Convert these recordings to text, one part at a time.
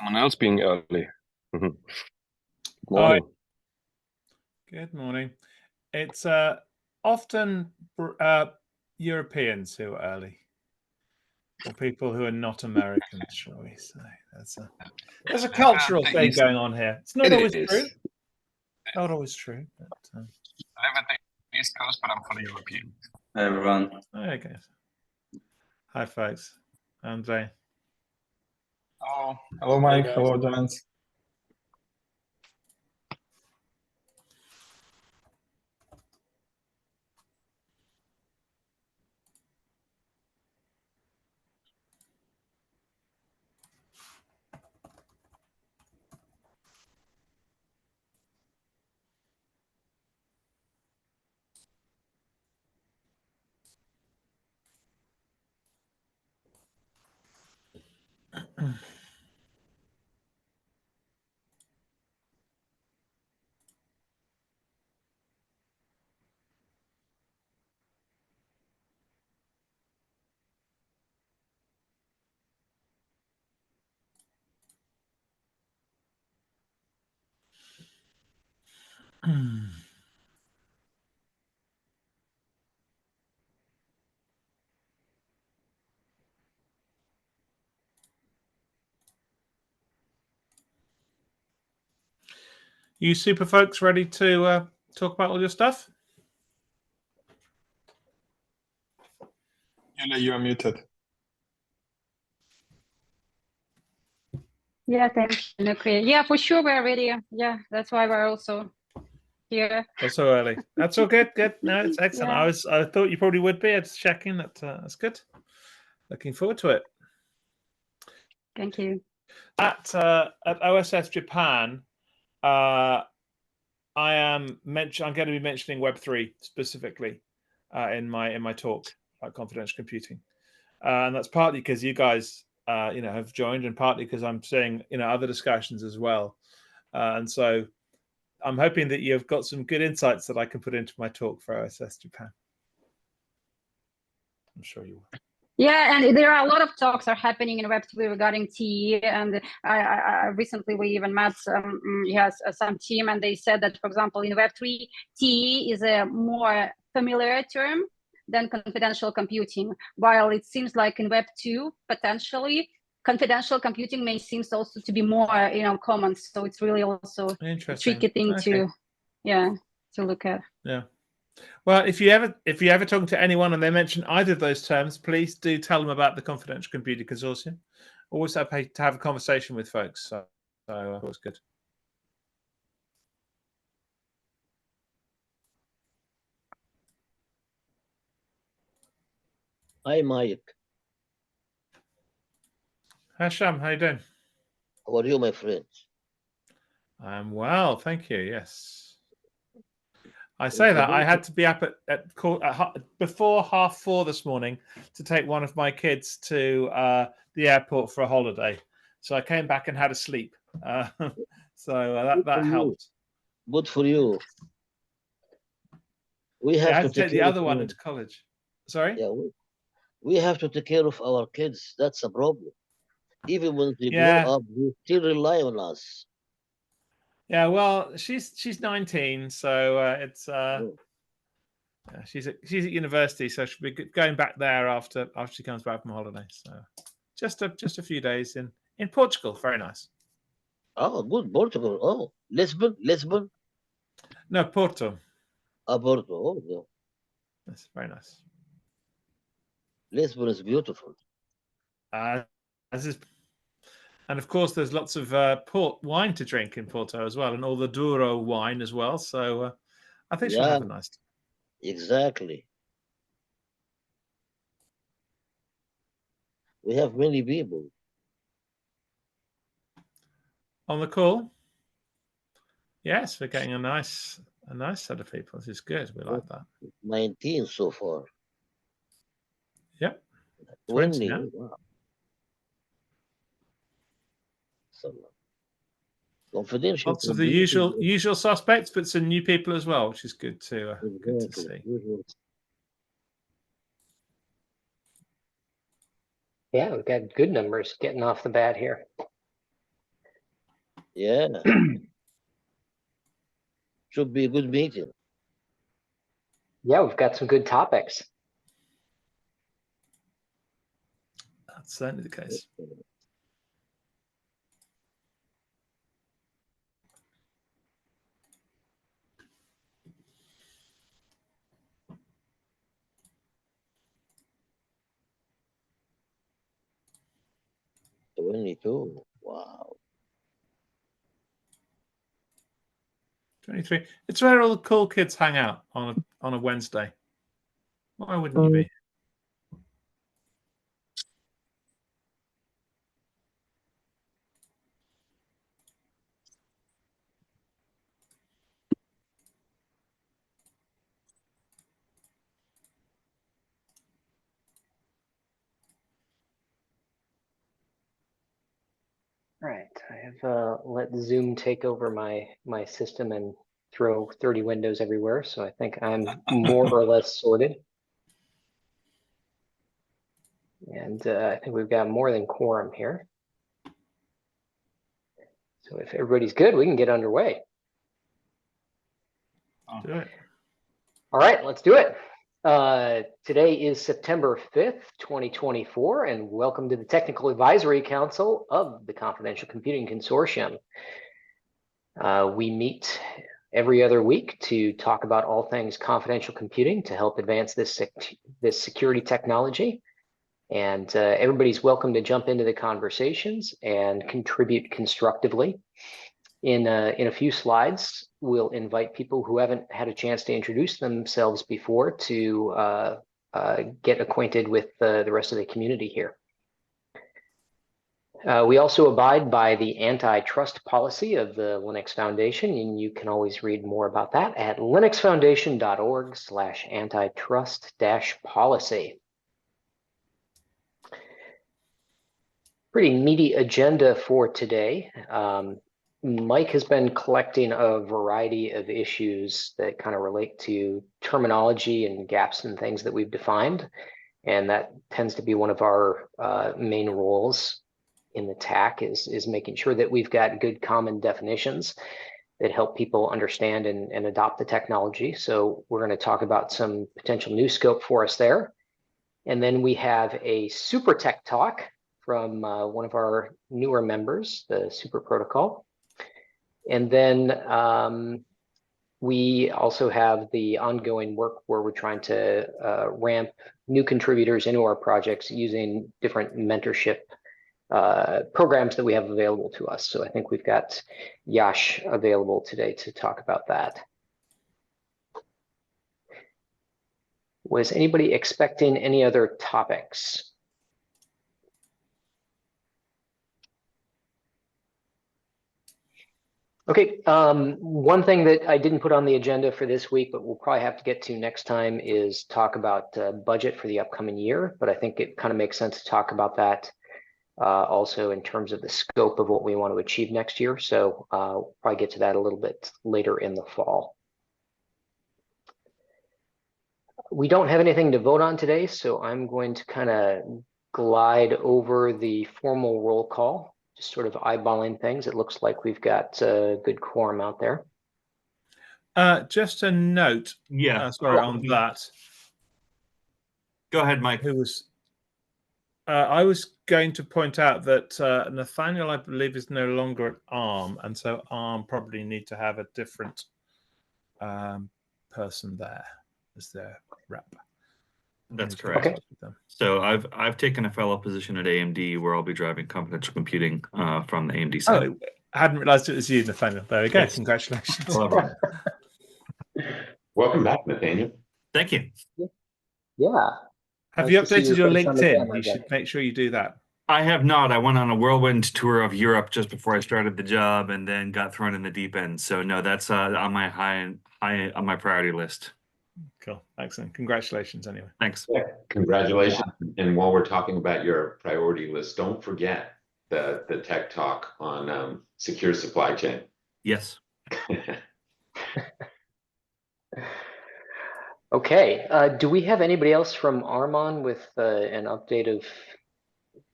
Someone else being early. Good Hi. morning. Good morning. It's often Europeans who are early, or people who are not Americans, shall we say. There's a cultural The thing East. going on here. It's not It always is. true. Not always true, but I live at the East Coast, but I'm fully European. Hi, everyone. okay. Hi, folks. Andre. Oh, Hello, Mike. Hello, Jens. You super folks ready to talk about all your stuff? Yulia, you are muted. Yeah, thanks. Okay. Yeah, for sure we're ready. Yeah, that's why we're also here. Also early. That's all good. Good. No, it's excellent. Yeah. I thought you probably would be. I just checking. That's good. Looking forward to it. Thank you. At OSS Japan, I'm going to be mentioning Web3 specifically in my talk about confidential computing, and that's partly because you guys have joined, and partly because I'm seeing other discussions as well, and so I'm hoping that you've got some good insights that I can put into my talk for OSS Japan. I'm sure you will. Yeah, and there are a lot of talks are happening in Web3 regarding TE, and I recently we even met some team, and they said that, for example, in Web3, TE is a more familiar term than confidential computing, while it seems like in Web2, potentially, confidential computing may seems also to be more common. So it's really also a tricky thing to look at. Yeah. Well, if you ever talk to anyone and they mention either of those terms, please do tell them about the Confidential Computing Consortium. Always happy to have a conversation with folks. So that was good. Hi, Mike. Hasham, how you doing? How are you, my friend? I'm well, thank you. Yes. I say that I had to be up at before 4:30 this morning to take one of my kids to the airport for a holiday. So I came back and had a sleep. So that helped. Good for you. We have to take the other one into college. Sorry? Yeah, we have to take care of our kids. That's a problem. Even when they grow up, they still rely on us. Yeah, well, she's 19, so it's she's at university, so she'll be going back there after she comes back from holiday. So just a few days in Portugal. Very nice. Oh, good, Portugal. Oh, Lisbon. No, Porto. Porto. Oh, yeah. That's very nice. Lisbon is beautiful. And of course, there's lots of port wine to drink in Porto as well, and all the Douro wine as well. So I think she'll have a nice time. Exactly. We have many people on the call. Yes, we're getting a nice set of people. This is good. We like that. 19 so far. Yep. 20 now. Wow. Confidential. Lots of the usual suspects, but some new people as well, which is good to see. Yeah, we've got good numbers getting off the bat here. Yeah. Should be a good meeting. Yeah, we've got some good topics. That's certainly the case. $22. Wow. 23. It's where all the cool kids hang out on a Wednesday. Why wouldn't you be? All right, I have let Zoom take over my system and throw 30 windows everywhere, so I think I'm more or less sorted. And I think we've got more than quorum here. So if everybody's good, we can get underway. Do it. All right, let's do it. Today is September 5th, 2024, and welcome to the Technical Advisory Council of the Confidential Computing Consortium. We meet every other week to talk about all things confidential computing to help advance this security technology. And everybody's welcome to jump into the conversations and contribute constructively. In a few slides, we'll invite people who haven't had a chance to introduce themselves before to get acquainted with the rest of the community here. We also abide by the antitrust policy of the Linux Foundation, and you can always read more about that at linuxfoundation.org/antitrust-policy. Pretty meaty agenda for today. Mike has been collecting a variety of issues that kind of relate to terminology and gaps and things that we've defined. And that tends to be one of our main roles in the TAC is making sure that we've got good common definitions that help people understand and adopt the technology. So we're going to talk about some potential new scope for us there. And then we have a super tech talk from one of our newer members, the Super Protocol. And then we also have the ongoing work where we're trying to ramp new contributors into our projects using different mentorship programs that we have available to us. So I think we've got Yash available today to talk about that. Was anybody expecting any other topics? Okay, one thing that I didn't put on the agenda for this week, but we'll probably have to get to next time is talk about budget for the upcoming year. But I think it kind of makes sense to talk about that also in terms of the scope of what we want to achieve next year. So we'll probably get to that a little bit later in the fall. We don't have anything to vote on today, so I'm going to kind of glide over the formal roll call. Just sort of eyeballing things. It looks like we've got a good quorum out there. Just a note. Yeah. Sorry, on that. Go ahead, Mike. Who was? I was going to point out that Nathaniel, I believe, is no longer at ARM, and so ARM probably need to have a different person there as their rep. That's correct. Okay. So I've taken a fellow position at AMD where I'll be driving confidential computing from the AMD side. Oh, I hadn't realized it was you, Nathaniel. There we go. Yes. Congratulations. Welcome back, Nathaniel. Thank you. Yeah. Have Nice you to see updated your your face on the LinkedIn? camera You again. should make sure you do that. I have not. I went on a whirlwind tour of Europe just before I started the job and then got thrown in the deep end. So no, that's on my high on my priority list. Cool. Excellent. Congratulations anyway. Thanks. Yeah, congratulations. And while we're talking about your priority list, don't forget the tech talk on secure supply chain. Yes. Okay. Do we have anybody else from Armon with an update of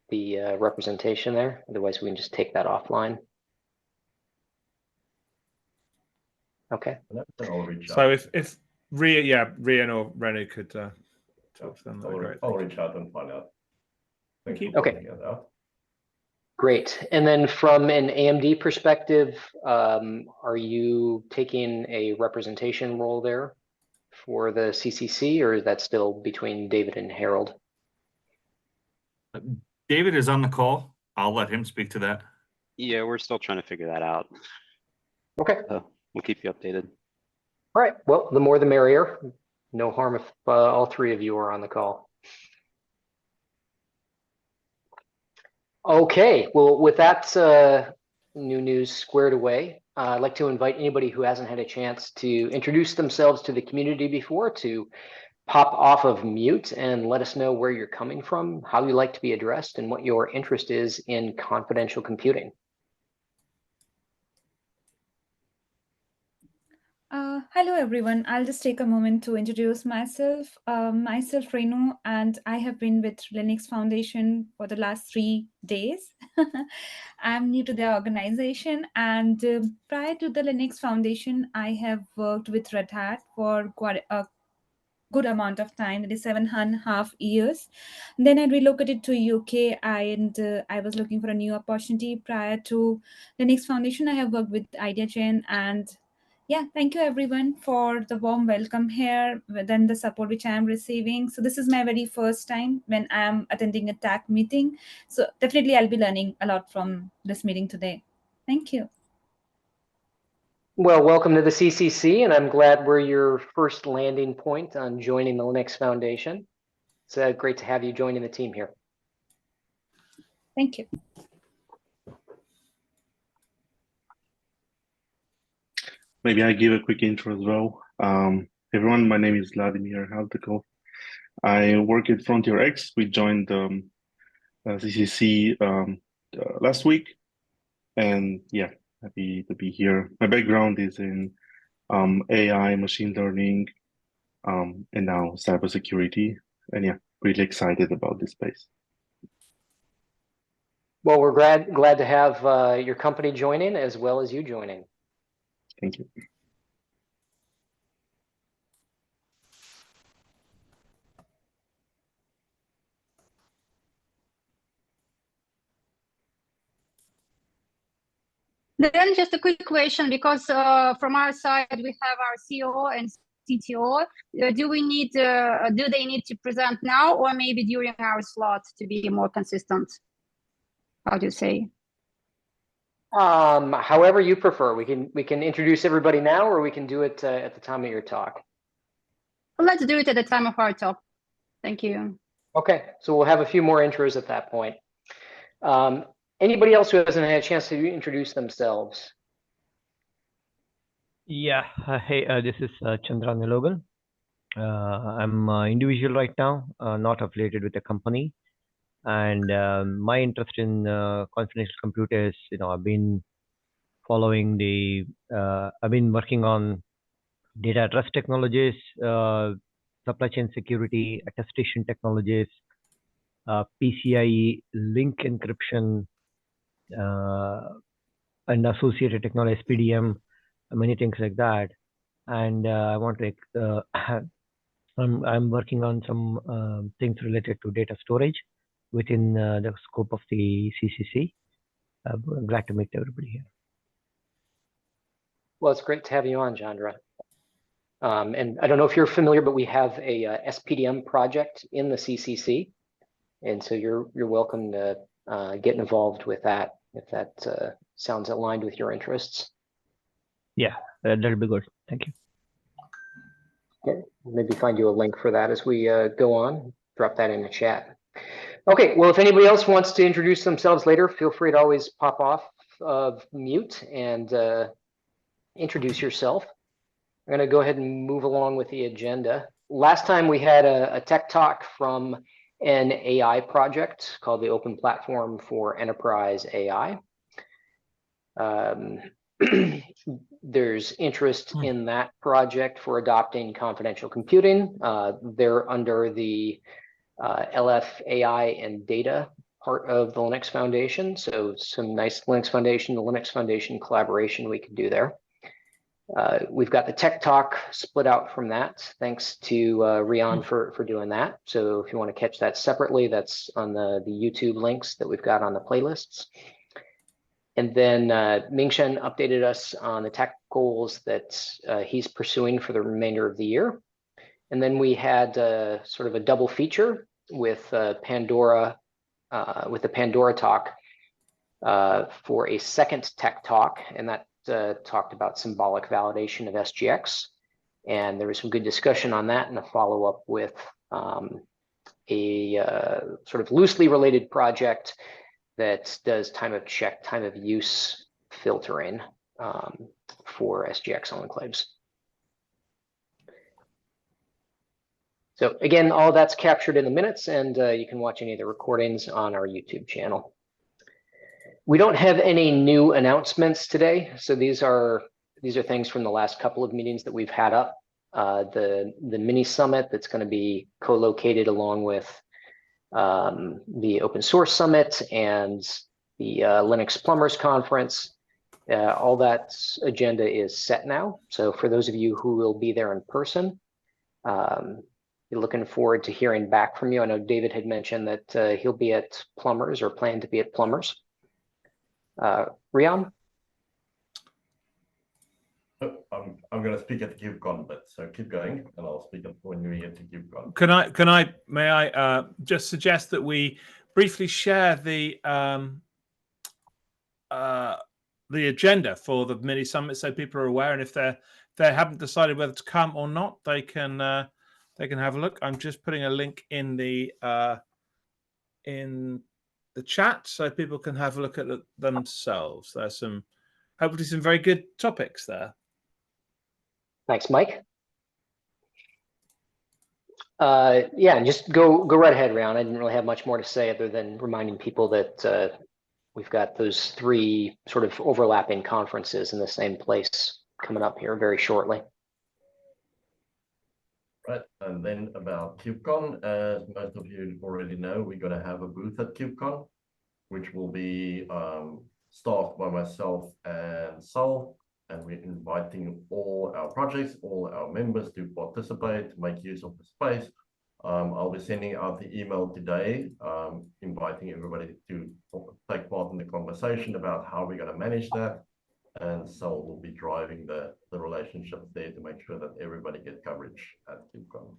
the representation there? Otherwise, we can just take that offline. Okay. So if Rian or Renu could talk to them, that'd be great. I'll reach out and find out. Thank you. Okay. Great. And then from an AMD perspective, are you taking a representation role there for the CCC, or is that still between David and Harold? David is on the call. I'll let him speak to that. Yeah, we're still trying to figure that out. Okay. We'll keep you updated. All right. Well, the more the merrier. No harm if all three of you are on the call. Okay. Well, with that new news squared away, I'd like to invite anybody who hasn't had a chance to introduce themselves to the community before to pop off of mute and let us know where you're coming from, how you like to be addressed, and what your interest is in confidential computing. Hello, everyone. I'll just take a moment to introduce myself. Myself, Renu, and I have been with Linux Foundation for the last 3 days. I'm new to the organization, and prior to the Linux Foundation, I have worked with Red Hat for quite a good amount of time, that is 7.5 years. Then I relocated to UK, and I was looking for a new opportunity. Prior to Linux Foundation, I have worked with IdeaGen, and yeah, thank you everyone for the warm welcome here, then the support which I am receiving. So this is my very first time when I am attending a TAC meeting. So definitely I'll be learning a lot from this meeting today. Thank you. Well, welcome to the CCC, and I'm glad we're your first landing point on joining the Linux Foundation. It's great to have you joining the team here. Thank you. Maybe I give a quick intro as well. Everyone, my name is Vladimir Haltekov. I work at Frontier X. We joined CCC last week, and yeah, happy to be here. My background is in AI, machine learning, and now cybersecurity, and yeah, really excited about this space. Well, we're glad to have your company joining as well as you joining. Thank you. Then just a quick question, because from our side, we have our CEO and CTO. Do we need, do they need to present now or maybe during our slot to be more consistent? How do you say? However you prefer. We can introduce everybody now, or we can do it at the time of your talk. Well, let's do it at the time of our talk. Thank you. Okay, so we'll have a few more intros at that point. Anybody else who hasn't had a chance to introduce themselves? Yeah, hey, this is Chandra Nilogan. I'm an individual right now, not affiliated with a company. And my interest in confidential computers, I've been following I've been working on data at rest technologies, supply chain security, attestation technologies, PCIe link encryption, and associated technology, SPDM, many things like that. And I want to, I'm working on some things related to data storage within the scope of the CCC. I'm glad to meet everybody here. Well, it's great to have you on, Chandra. And I don't know if you're familiar, but we have a SPDM project in the CCC, and so you're welcome to get involved with that if that sounds aligned with your interests. Yeah, that'll be good. Thank you. Okay, maybe find you a link for that as we go on. Drop that in the chat. Okay, well, if anybody else wants to introduce themselves later, feel free to always pop off of mute and introduce yourself. I'm going to go ahead and move along with the agenda. Last time we had a tech talk from an AI project called the Open Platform for Enterprise AI. There's interest in that project for adopting confidential computing. They're under the LF AI and data part of the Linux Foundation. So some nice Linux Foundation, the Linux Foundation collaboration we could do there. We've got the Tech Talk split out from that. Thanks to Rian for doing that. So if you want to catch that separately, that's on the YouTube links that we've got on the playlists. And then Mingshen updated us on the tech goals that he's pursuing for the remainder of the year. And then we had sort of a double feature with Pandora, with the Pandora talk for a second tech talk, and that talked about symbolic validation of SGX. And there was some good discussion on that and a follow-up with a sort of loosely related project that does time of check, time of use filtering for SGX enclaves. So again, all that's captured in the minutes, and you can watch any of the recordings on our YouTube channel. We don't have any new announcements today, so these are things from the last couple of meetings that we've had up. The mini summit that's going to be co-located along with the Open Source Summit and the Linux Plumbers Conference. All that agenda is set now. So for those of you who will be there in person, we're looking forward to hearing back from you. I know David had mentioned that he'll be at Plumbers or plan to be at Plumbers. Rian? I'm going to speak at KubeCon, but so keep going, and I'll speak up when we get to KubeCon. May I just suggest that we briefly share the agenda for the mini summit so people are aware, and if they haven't decided whether to come or not, they can have a look. I'm just putting a link in the chat so people can have a look at it themselves. There's hopefully some very good topics there. Thanks, Mike. Yeah, just go right ahead, Rian. I didn't really have much more to say other than reminding people that we've got those 3 sort of overlapping conferences in the same place coming up here very shortly. Right, and then about KubeCon, as most of you already know, we're going to have a booth at KubeCon, which will be staffed by myself and Sol, and we're inviting all our projects, all our members to participate, to make use of the space. I'll be sending out the email today, inviting everybody to take part in the conversation about how we're going to manage that. And Sol will be driving the relationship there to make sure that everybody gets coverage at KubeCon.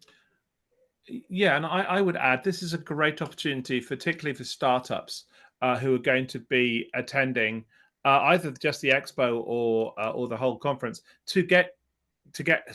Yeah, and I would add, this is a great opportunity, particularly for startups who are going to be attending either just the expo or the whole conference to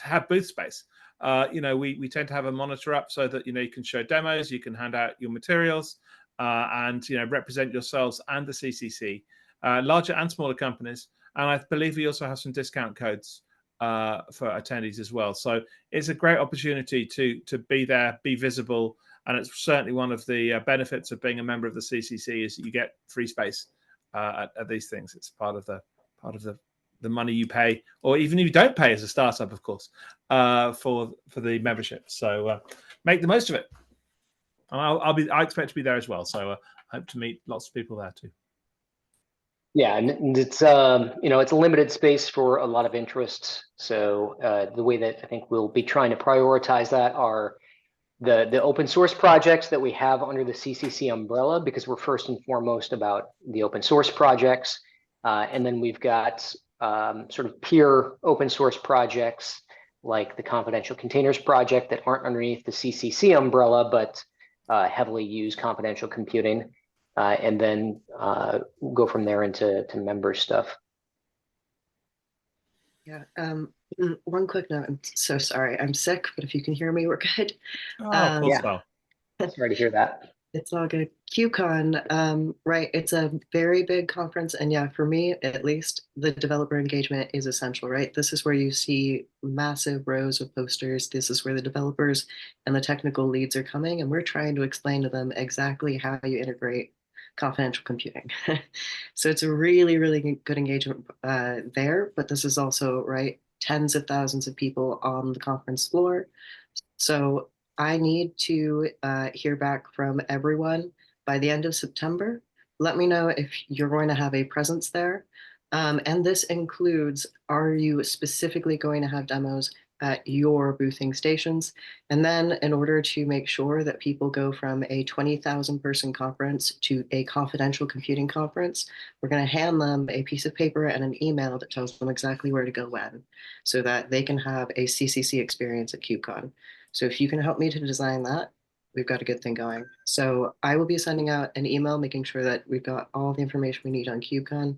have booth space. We tend to have a monitor up so that you can show demos, you can hand out your materials, and represent yourselves and the CCC, larger and smaller companies. And I believe we also have some discount codes for attendees as well. So it's a great opportunity to be there, be visible, and it's certainly one of the benefits of being a member of the CCC is that you get free space at these things. It's part of the money you pay, or even if you don't pay as a startup, of course, for the membership. So make the most of it. And I expect to be there as well. So I hope to meet lots of people there too. Yeah, and it's it's a limited space for a lot of interest. So the way that I think we'll be trying to prioritize that are the open source projects that we have under the CCC umbrella, because we're first and foremost about the open source projects. And then we've got sort of peer open source projects like the Confidential Containers project that aren't underneath the CCC umbrella, but heavily use confidential computing. And then go from there into member stuff. Yeah. One quick note. I'm so sorry. I'm sick, but if you can hear me, we're good. Yeah. Sorry to hear that. It's all good. KubeCon, right? It's a very big conference, and yeah, for me at least, the developer engagement is essential, right? This is where you see massive rows of posters. This is where the developers and the technical leads are coming, and we're trying to explain to them exactly how you integrate confidential computing. So it's a really, really good engagement there, but this is also, right, tens of thousands of people on the conference floor. So I need to hear back from everyone by the end of September. Let me know if you're going to have a presence there. And this includes, are you specifically going to have demos at your boothing stations? And then in order to make sure that people go from a 20,000 person conference to a confidential computing conference, we're going to hand them a piece of paper and an email that tells them exactly where to go when, so that they can have a CCC experience at KubeCon. So if you can help me to design that, we've got a good thing going. So I will be sending out an email, making sure that we've got all the information we need on KubeCon,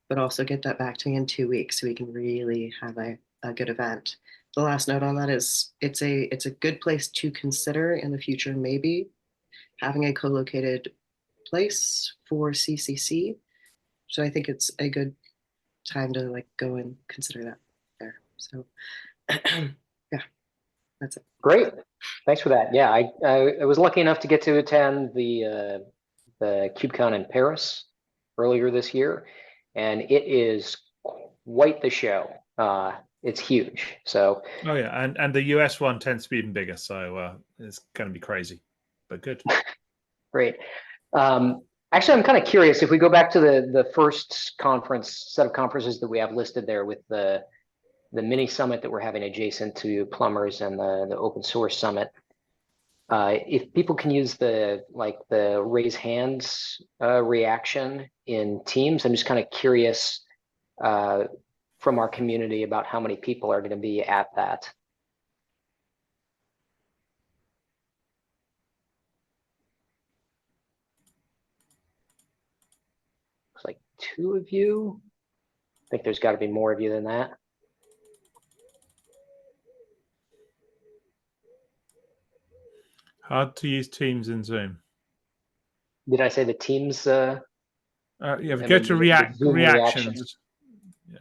but also get that back to me in 2 weeks so we can really have a good event. The last note on that is it's a good place to consider in the future, maybe having a co-located place for CCC. So I think it's a good time to like go and consider that there. So yeah, that's it. Great, thanks for that. Yeah, I was lucky enough to get to attend the KubeCon in Paris earlier this year, and it is quite the show. It's huge. So oh yeah, and the US one tends to be even bigger, so it's going to be crazy, but good. Great. Actually, I'm kind of curious if we go back to the first set of conferences that we have listed there with the mini summit that we're having adjacent to Plumbers and the open source summit. If people can use the raise hands reaction in Teams, I'm just kind of curious from our community about how many people are going to be at that. Looks like 2 of you. I think there's got to be more of you than that. Hard to use Teams in Zoom. Did I say the Teams? Yeah, we go to reactions. Yeah.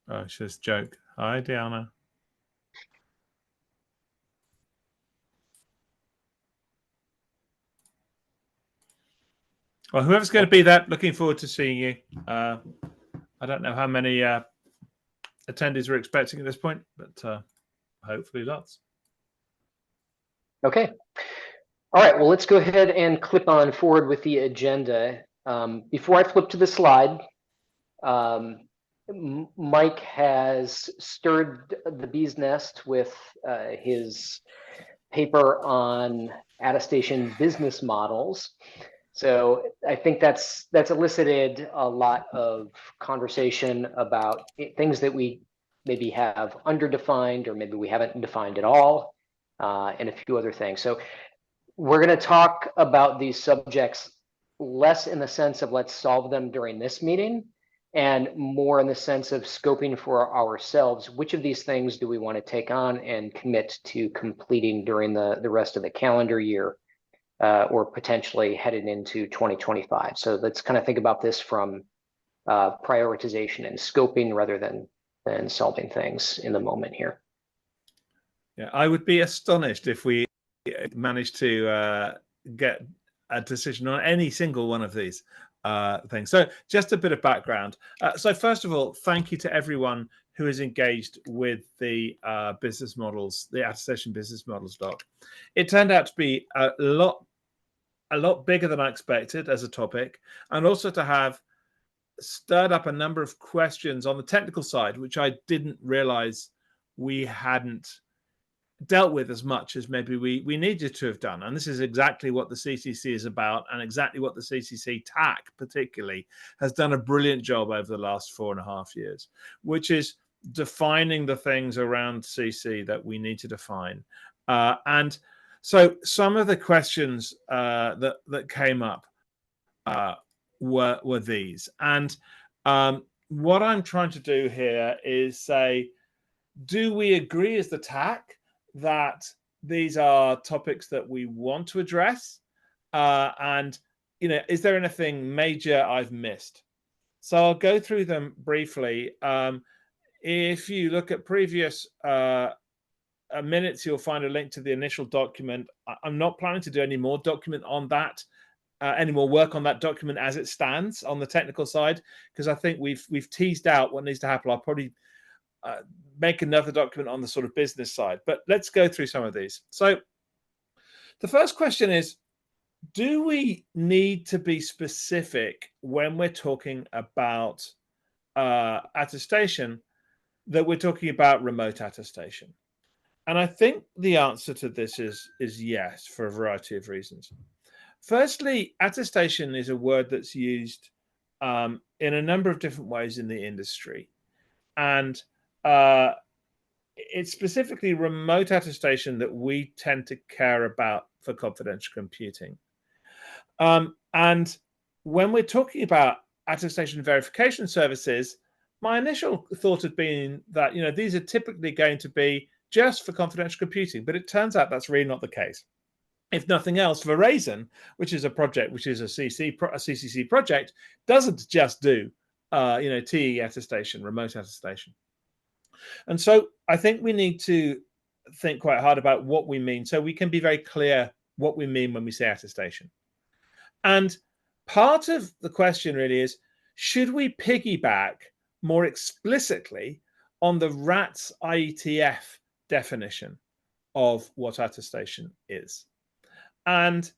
Oh, it's just a joke. Hi, Diana. Well, whoever's going to be there, looking forward to seeing you. I don't know how many attendees we're expecting at this point, but hopefully lots. Okay. All right, well, let's go ahead and clip on forward with the agenda. Before I flip to the slide, Mike has stirred the bee's nest with his paper on attestation business models. So I think that's elicited a lot of conversation about things that we maybe have underdefined or maybe we haven't defined at all, and a few other things. So we're going to talk about these subjects less in the sense of let's solve them during this meeting and more in the sense of scoping for ourselves, which of these things do we want to take on and commit to completing during the rest of the calendar year, or potentially headed into 2025. So let's kind of think about this from prioritization and scoping rather than solving things in the moment here. Yeah, I would be astonished if we managed to get a decision on any single one of these things. So just a bit of background. So first of all, thank you to everyone who is engaged with the business models, the attestation business models doc. It turned out to be a lot bigger than I expected as a topic, and also to have stirred up a number of questions on the technical side, which I didn't realize we hadn't dealt with as much as maybe we needed to have done. And this is exactly what the CCC is about, and exactly what the CCC TAC particularly has done a brilliant job over the last 4.5 years, which is defining the things around CC that we need to define. And so some of the questions that came up were these. And what I'm trying to do here is say, do we agree as the TAC that these are topics that we want to address? And, is there anything major I've missed? So I'll go through them briefly. If you look at previous minutes, you'll find a link to the initial document. I'm not planning to do any more document on that, any more work on that document as it stands on the technical side, because I think we've teased out what needs to happen. I'll probably make another document on the sort of business side, but let's go through some of these. So the first question is, do we need to be specific when we're talking about attestation, that we're talking about remote attestation? And I think the answer to this is yes, for a variety of reasons. Firstly, attestation is a word that's used in a number of different ways in the industry. And it's specifically remote attestation that we tend to care about for confidential computing. And when we're talking about attestation verification services, my initial thought had been that, you know, these are typically going to be just for confidential computing, but it turns out that's really not the case. If nothing else, Verizon, which is a project, which is a CCC project, doesn't just do, you know, TE attestation, remote attestation. And so I think we need to think quite hard about what we mean, so we can be very clear what we mean when we say attestation. And part of the question really is, should we piggyback more explicitly on the RATS IETF definition of what attestation is? And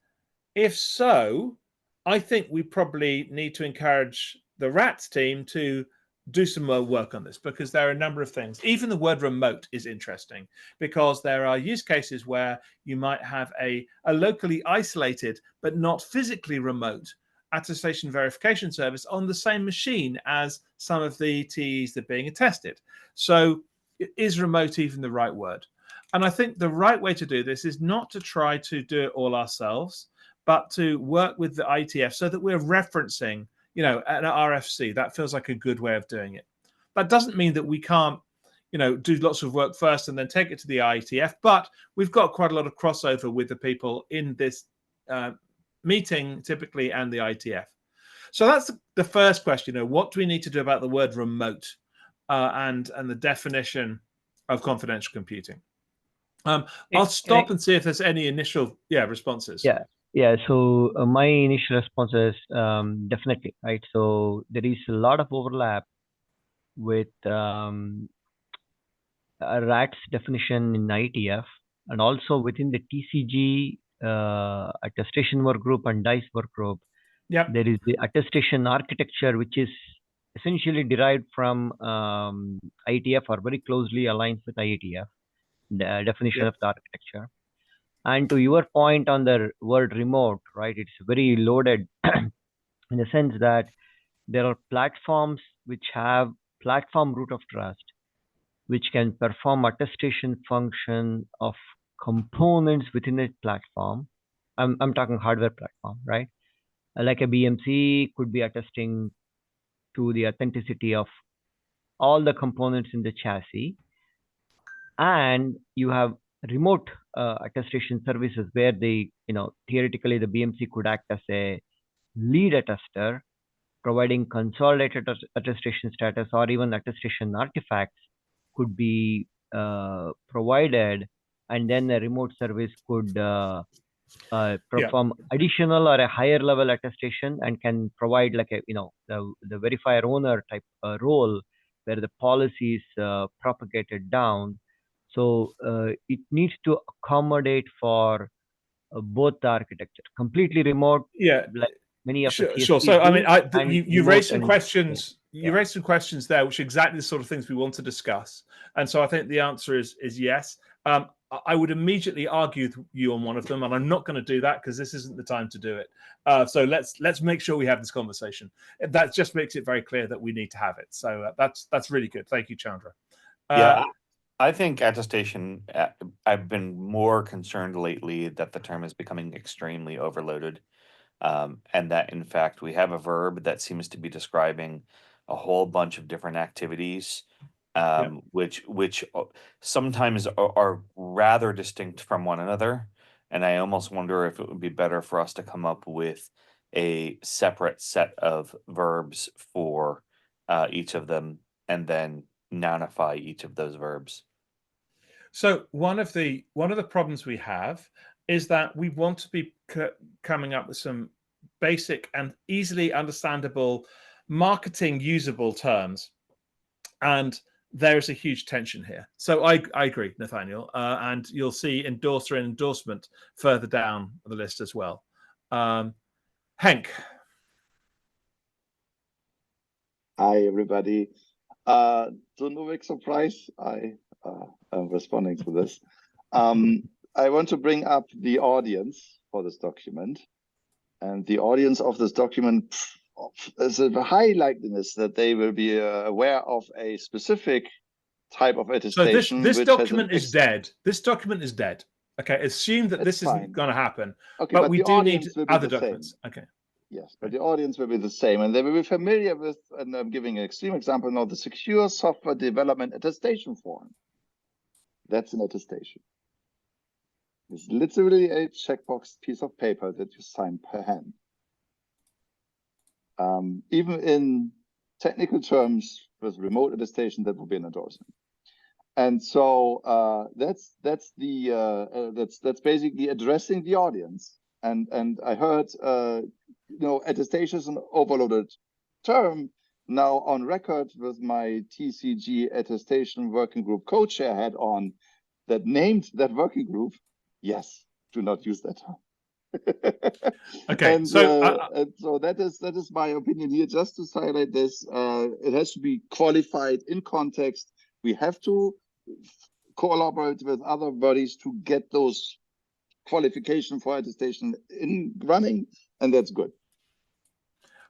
if so, I think we probably need to encourage the RATS team to do some more work on this, because there are a number of things. Even the word remote is interesting, because there are use cases where you might have a locally isolated but not physically remote attestation verification service on the same machine as some of the TEs that are being attested. So is remote even the right word? And I think the right way to do this is not to try to do it all ourselves, but to work with the IETF so that we're referencing, you know, an RFC. That feels like a good way of doing it. That doesn't mean that we can't, you know, do lots of work first and then take it to the IETF, but we've got quite a lot of crossover with the people in this meeting typically and the IETF. So that's the first question. You know, what do we need to do about the word remote and the definition of confidential computing? I'll stop and see if there's any initial responses. Yeah. So my initial response is definitely, right? So there is a lot of overlap with RAT's definition in IETF, and also within the TCG attestation work group and DICE work group. Yeah. There is the attestation architecture, which is essentially derived from IETF or very closely aligned with IETF, the definition of the architecture. And to your point on the word remote, right, it's very loaded in the sense that there are platforms which have platform root of trust, which can perform attestation function of components within a platform. I'm talking hardware platform, right? Like a BMC could be attesting to the authenticity of all the components in the chassis. And you have remote attestation services where they, you know, theoretically the BMC could act as a lead attester, providing consolidated attestation status, or even attestation artifacts could be provided, and then a remote service could perform additional or a higher level attestation and can provide like a, you know, the verifier owner type role where the policy is propagated down. So it needs to accommodate for both the architecture, completely remote. Like many of the CSPs sure. So I mean, you raised some and, questions. You raised some questions there, which are exactly the sort of things we want to discuss. And so I think the answer is yes. I would immediately argue with you on one of them, and I'm not going to do that because this isn't the time to do it. So let's make sure we have this conversation. That just makes it very clear that we need to have it. So that's really good. Thank you, Chandra. I think attestation, I've been more concerned lately that the term is becoming extremely overloaded. And that in fact, we have a verb that seems to be describing a whole bunch of different activities, which sometimes are rather distinct from one another. And I almost wonder if it would be better for us to come up with a separate set of verbs for each of them, and then nounify each of those verbs. So one of the problems we have is that we want to be coming up with some basic and easily understandable marketing usable terms, and there is a huge tension here. So I agree, Nathaniel, and you'll see endorser and endorsement further down the list as well. Henk. Hi, everybody. To no big surprise, I am responding to this. I want to bring up the audience for this document. And the audience of this document is a high likeliness that they will be aware of a specific type of attestation. So this document is dead. This document is dead. Okay, assume that this isn't going to happen. Okay, but we do need other the documents. Same. Okay. Yes, but the audience will be the same, and they will be familiar with, and I'm giving an extreme example now, the Secure Software Development Attestation Form. That's an attestation. It's literally a checkbox piece of paper that you sign per hand. Even in technical terms, with remote attestation, that would be an endorsement. And so that's basically addressing the audience. And I heard attestation is an overloaded term. Now on record with my TCG attestation working group co-chair hat on that named that working group, yes, do not use that term. Okay, and so that is my opinion here. Just to highlight this, it has to be qualified in context. We have to collaborate with other bodies to get those qualification for attestation in running, and that's good.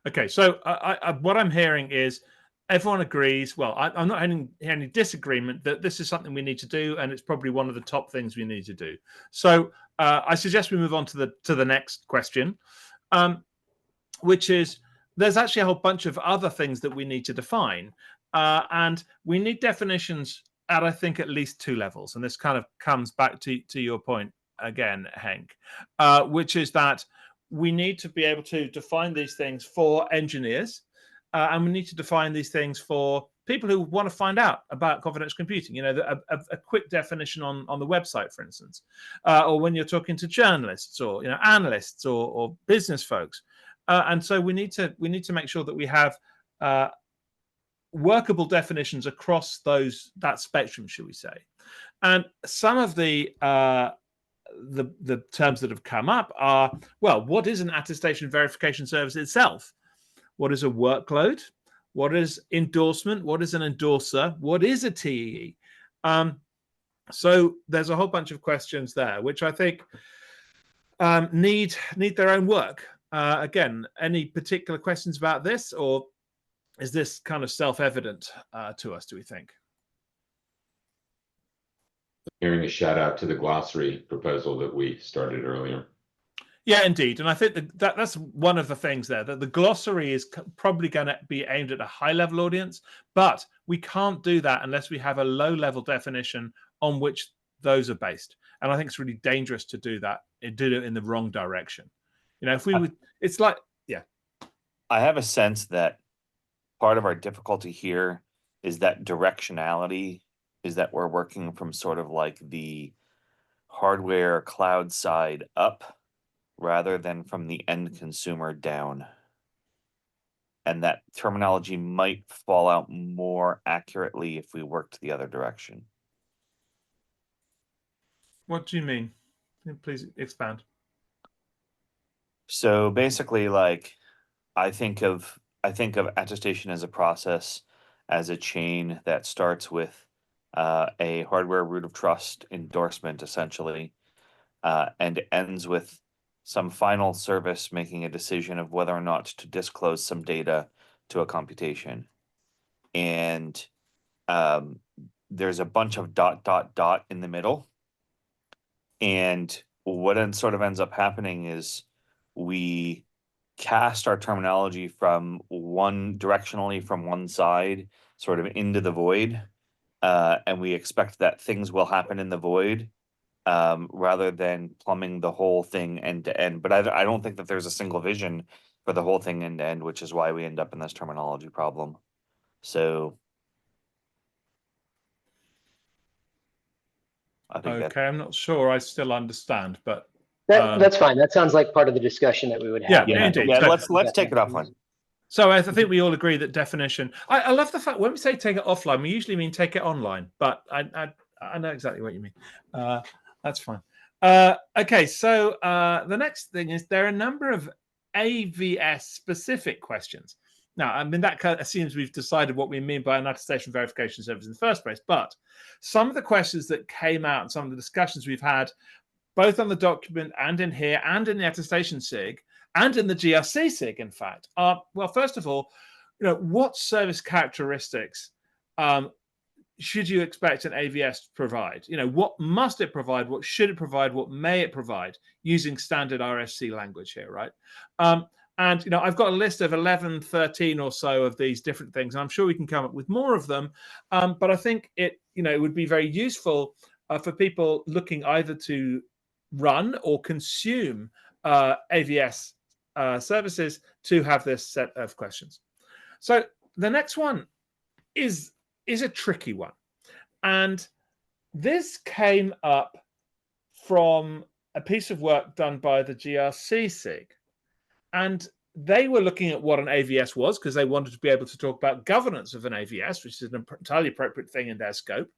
Okay, so what I'm hearing is everyone agrees. Well, I'm not hearing any disagreement that this is something we need to do, and it's probably one of the top things we need to do. So I suggest we move on to the next question, which is there's actually a whole bunch of other things that we need to define, and we need definitions at I think at least 2 levels, and this kind of comes back to your point again, Henk, which is that we need to be able to define these things for engineers, and we need to define these things for people who want to find out about confidential computing. You know, a quick definition on the website, for instance, or when you're talking to journalists or analysts or business folks. And so we need to make sure that we have workable definitions across that spectrum, shall we say? And some of the terms that have come up are, well, what is an attestation verification service itself? What is a workload? What is endorsement? What is an endorser? What is a TEE? So there's a whole bunch of questions there, which I think need their own work. Again, any particular questions about this, or is this kind of self-evident to us, do we think? Hearing a shout out to the glossary proposal that we started earlier. Yeah, indeed. And I think that's one of the things there, that the glossary is probably going to be aimed at a high-level audience, but we can't do that unless we have a low-level definition on which those are based. And I think it's really dangerous to do that, do it in the wrong direction. If we would, it's like, yeah. I have a sense that part of our difficulty here is that directionality is that we're working from sort of like the hardware cloud side up rather than from the end consumer down. And that terminology might fall out more accurately if we worked the other direction. What do you mean? Please expand. So basically, like, I think of attestation as a process, as a chain that starts with a hardware root of trust endorsement, essentially, and ends with some final service making a decision of whether or not to disclose some data to a computation. And there's a bunch of ... in the middle. And what sort of ends up happening is we cast our terminology from directionally from one side, sort of into the void. And we expect that things will happen in the void rather than plumbing the whole thing end to end. But I don't think that there's a single vision for the whole thing end to end, which is why we end up in this terminology problem. So I think okay, I'm not sure I still understand, but that's fine. That sounds like part of the discussion that we would have. Yeah, indeed. Yeah, So, let's take it offline. So I think we all agree that definition. I love the fact when we say take it offline, we usually mean take it online, but I know exactly what you mean. That's fine. Okay, so the next thing is there are a number of AVS specific questions. Now, I mean, that kind of assumes we've decided what we mean by an attestation verification service in the first place. But some of the questions that came out and some of the discussions we've had, both on the document and in here and in the attestation SIG and in the GRC SIG, in fact, are, well, first of all, what service characteristics should you expect an AVS to provide? What must it provide? What should it provide? What may it provide? Using standard RFC language here, right? And I've got a list of 11, 13 or so of these different things. And I'm sure we can come up with more of them. But I think it would be very useful for people looking either to run or consume AVS services to have this set of questions. So the next one is a tricky one. And this came up from a piece of work done by the GRC SIG. And they were looking at what an AVS was because they wanted to be able to talk about governance of an AVS, which is an entirely appropriate thing in their scope.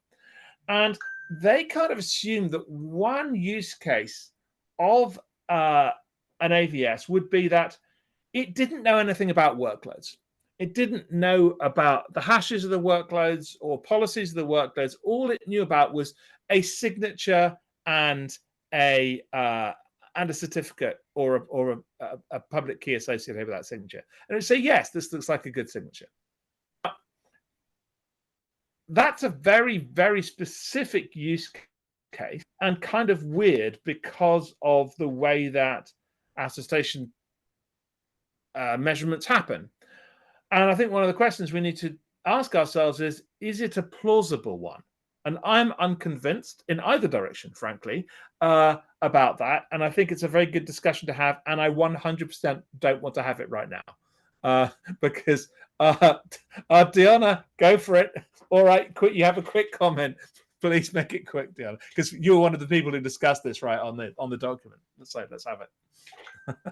And they kind of assumed that one use case of an AVS would be that it didn't know anything about workloads. It didn't know about the hashes of the workloads or policies of the workloads. All it knew about was a signature and a certificate or a public key associated with that signature. And it would say, yes, this looks like a good signature. That's a very, very specific use case and kind of weird because of the way that attestation measurements happen. And I think one of the questions we need to ask ourselves is it a plausible one? And I'm unconvinced in either direction, frankly, about that. And I think it's a very good discussion to have. And I 100% don't want to have it right now because Diana, go for it. All right, quick. You have a quick comment. Please make it quick, Diana, because you're one of the people who discussed this right on the document. So let's have it.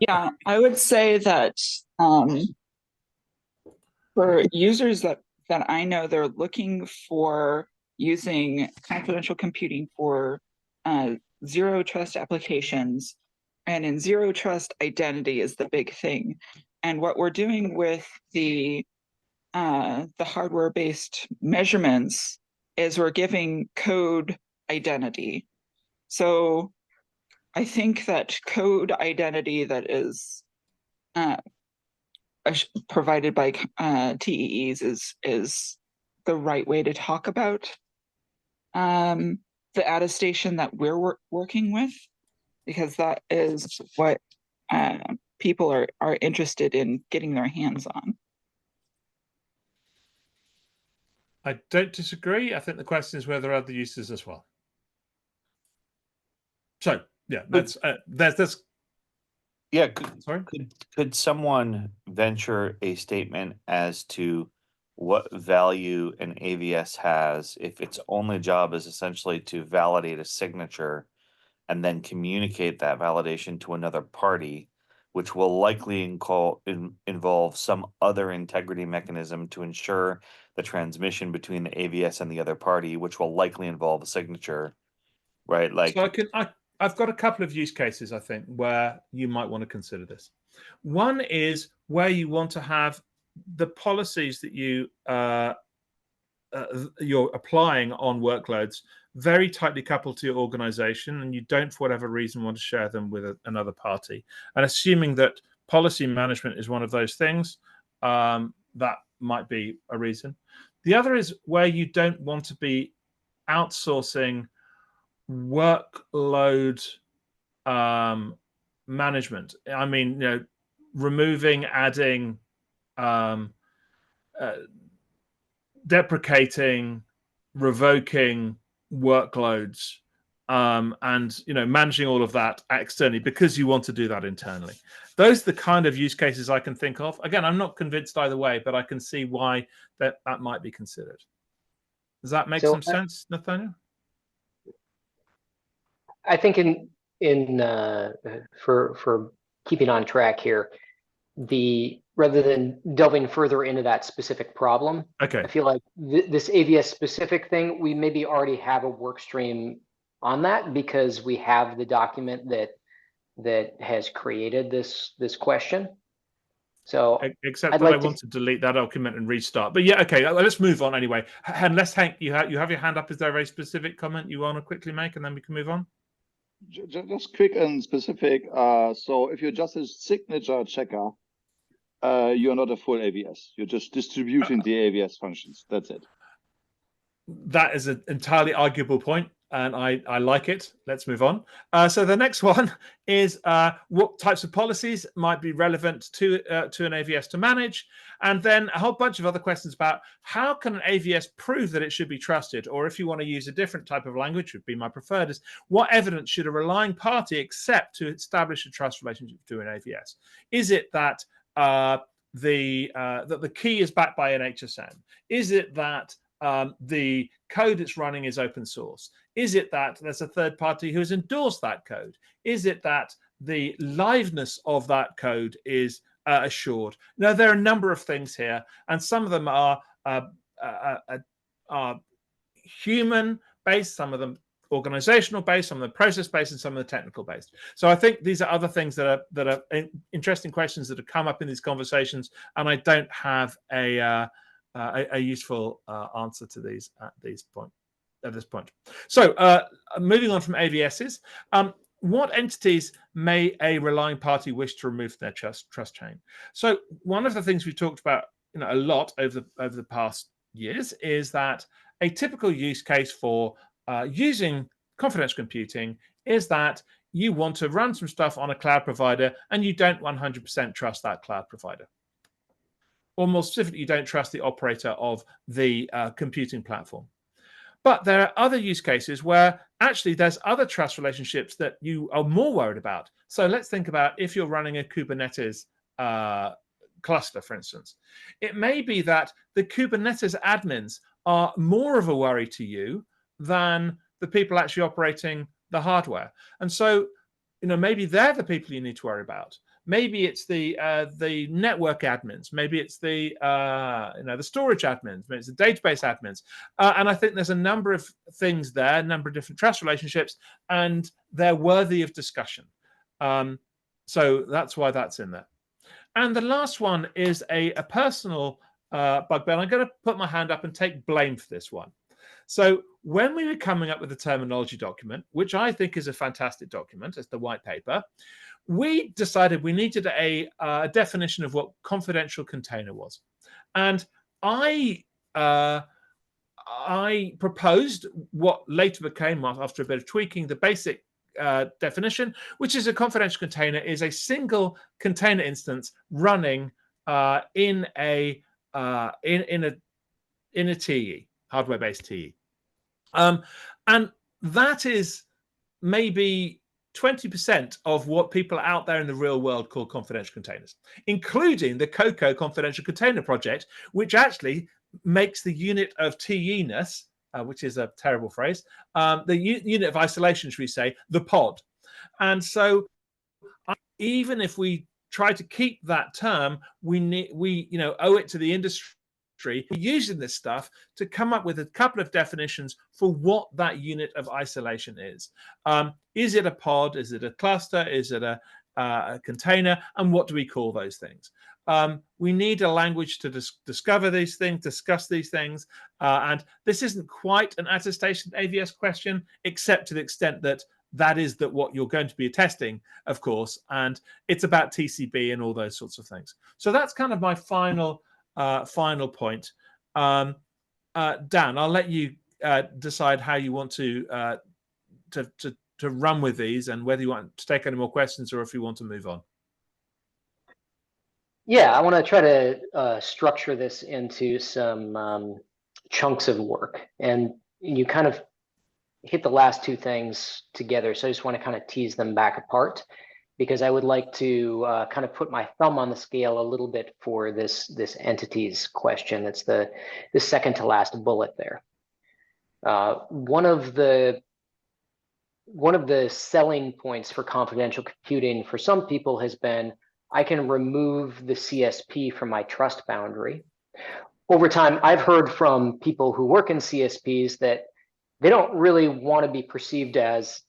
Yeah, I would say that for users that I know, they're looking for using confidential computing for zero trust applications, and in zero trust, identity is the big thing. And what we're doing with the hardware-based measurements is we're giving code identity. So I think that code identity that is provided by TEEs is the right way to talk about the attestation that we're working with, because that is what people are interested in getting their hands on. I don't disagree. I think the question is whether there are other uses as well. So yeah, that's yeah. Sorry. Could someone venture a statement as to what value an AVS has if its only job is essentially to validate a signature and then communicate that validation to another party, which will likely involve some other integrity mechanism to ensure the transmission between the AVS and the other party, which will likely involve a signature, right? Like, so I've got a couple of use cases, I think, where you might want to consider this. One is where you want to have the policies that you're applying on workloads very tightly coupled to your organization, and you don't, for whatever reason, want to share them with another party. And assuming that policy management is one of those things, that might be a reason. The other is where you don't want to be outsourcing workload management. I mean, removing, adding, deprecating, revoking workloads, and managing all of that externally because you want to do that internally. Those are the kind of use cases I can think of. Again, I'm not convinced either way, but I can see why that might be considered. Does that make some sense, Nathaniel? I think for keeping on track here, rather than delving further into that specific problem, okay, I feel like this AVS specific thing, we maybe already have a work stream on that because we have the document that has created this question. So except I'd that like I want to delete that document and restart. But yeah, okay, let's move on anyway. Unless Hank, you have your hand up. Is there a very specific comment you want to quickly make, and then we can move on? Just quick and specific. So if you're just a signature checker, you're not a full AVS. You're just distributing the AVS functions. That's it. That is an entirely arguable point, and I like it. Let's move on. So the next one is what types of policies might be relevant to an AVS to manage, and then a whole bunch of other questions about how can an AVS prove that it should be trusted, or if you want to use a different type of language, would be my preferred, is what evidence should a relying party accept to establish a trust relationship to an AVS? Is it that the key is backed by an HSM? Is it that the code it's running is open source? Is it that there's a third party who has endorsed that code? Is it that the liveness of that code is assured? Now, there are a number of things here, and some of them are human based, some of them organizational based, some of them process based, and some of them technical based. So I think these are other things that are interesting questions that have come up in these conversations, and I don't have a useful answer to these at this point. So moving on from AVSs, what entities may a relying party wish to remove from their trust chain? So one of the things we've talked about a lot over the past years is that a typical use case for using confidential computing is that you want to run some stuff on a cloud provider and you don't 100% trust that cloud provider. Or more specifically, you don't trust the operator of the computing platform. But there are other use cases where actually there's other trust relationships that you are more worried about. So let's think about if you're running a Kubernetes cluster, for instance. It may be that the Kubernetes admins are more of a worry to you than the people actually operating the hardware. And so, maybe they're the people you need to worry about. Maybe it's the network admins. Maybe it's the storage admins. Maybe it's the database admins. And I think there's a number of things there, a number of different trust relationships, and they're worthy of discussion. So that's why that's in there. And the last one is a personal bugbear. I'm going to put my hand up and take blame for this one. So when we were coming up with the terminology document, which I think is a fantastic document, it's the white paper, we decided we needed a definition of what confidential container was. And I proposed what later became, after a bit of tweaking, the basic definition, which is a confidential container is a single container instance running in a TE, hardware-based TE. And that is maybe 20% of what people out there in the real world call confidential containers, including the COCO confidential container project, which actually makes the unit of TE-ness, which is a terrible phrase, the unit of isolation, should we say, the pod. And so even if we try to keep that term, we owe it to the industry using this stuff to come up with a couple of definitions for what that unit of isolation is. Is it a pod? Is it a cluster? Is it a container? And what do we call those things? We need a language to discover these things, discuss these things. And this isn't quite an attestation AVS question, except to the extent that that is what you're going to be testing, of course. And it's about TCB and all those sorts of things. So that's kind of my final point. Dan, I'll let you decide how you want to run with these and whether you want to take any more questions or if you want to move on. Yeah, I want to try to structure this into some chunks of work. And you kind of hit the last two things together. So I just want to kind of tease them back apart, because I would like to kind of put my thumb on the scale a little bit for this entities question. That's the second to last bullet there. One of the selling points for confidential computing for some people has been, I can remove the CSP from my trust boundary. Over time, I've heard from people who work in CSPs that they don't really want to be perceived as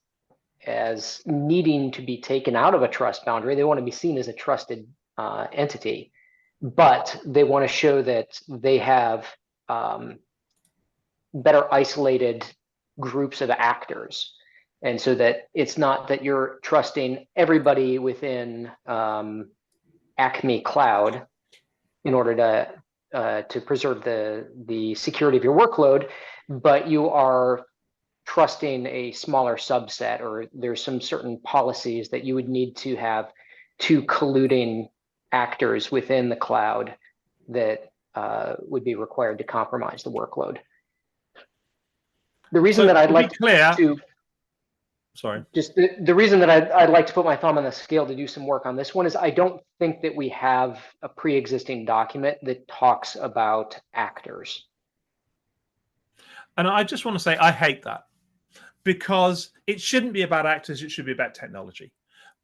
needing to be taken out of a trust boundary. They want to be seen as a trusted entity, but they want to show that they have better isolated groups of actors. And so that it's not that you're trusting everybody within Acme Cloud in order to preserve the security of your workload, but you are trusting a smaller subset, or there's some certain policies that you would need to have two colluding actors within the cloud that would be required to compromise the workload. The reason that I'd like to sorry, just the reason that I'd like to put my thumb on the scale to do some work on this one is I don't think that we have a pre-existing document that talks about actors. And I just want to say I hate that, because it shouldn't be about actors, it should be about technology.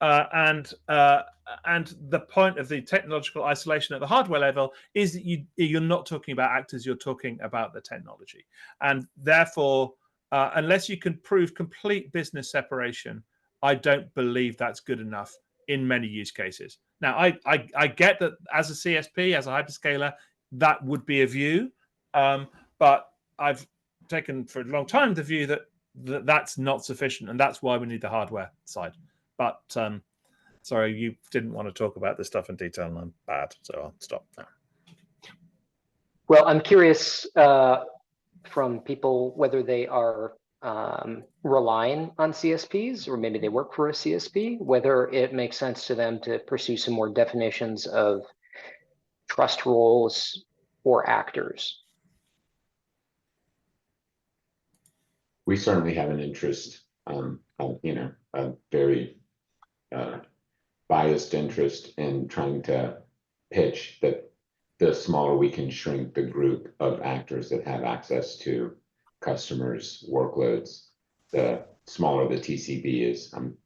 And the point of the technological isolation at the hardware level is that you're not talking about actors, you're talking about the technology. And therefore, unless you can prove complete business separation, I don't believe that's good enough in many use cases. Now, I get that as a CSP, as a hyperscaler, that would be a view, but I've taken for a long time the view that that's not sufficient, and that's why we need the hardware side. But sorry, you didn't want to talk about this stuff in detail, and I'm bad, so I'll stop now. Well, I'm curious from people whether they are relying on CSPs, or maybe they work for a CSP, whether it makes sense to them to pursue some more definitions of trust roles for actors. We certainly have an interest, a very biased interest in trying to pitch that the smaller we can shrink the group of actors that have access to customers' workloads, the smaller the TCB is. I'm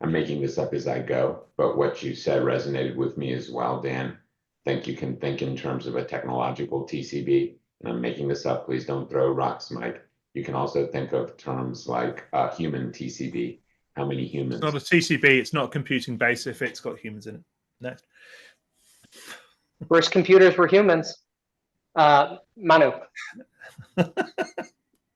making this up as I go, but what you said resonated with me as well, Dan. I think you can think in terms of a technological TCB, and I'm making this up. Please don't throw rocks, Mike. You can also think of terms like human TCB. How many humans? It's not a TCB. It's not computing base if it's got humans in it. Next. First computers were humans. Manu. I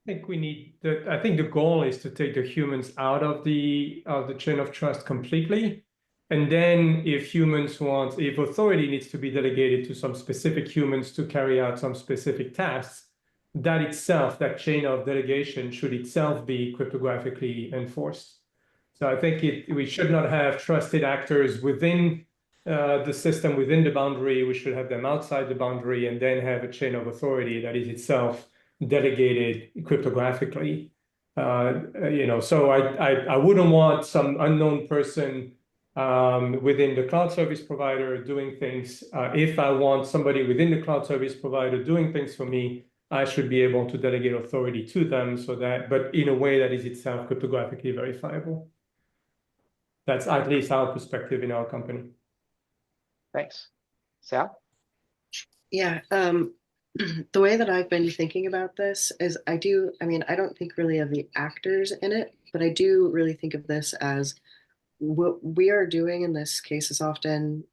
think the goal is to take the humans out of the chain of trust completely. And then if authority needs to be delegated to some specific humans to carry out some specific tasks, that chain of delegation should itself be cryptographically enforced. So I think we should not have trusted actors within the system, within the boundary. We should have them outside the boundary, and then have a chain of authority that is itself delegated cryptographically. So I wouldn't want some unknown person within the cloud service provider doing things. If I want somebody within the cloud service provider doing things for me, I should be able to delegate authority to them, but in a way that is itself cryptographically verifiable. That's at least our perspective in our company. Thanks. Sal? Yeah, the way that I've been thinking about this is I don't think really of the actors in it, but I do really think of this as what we are doing in this case is often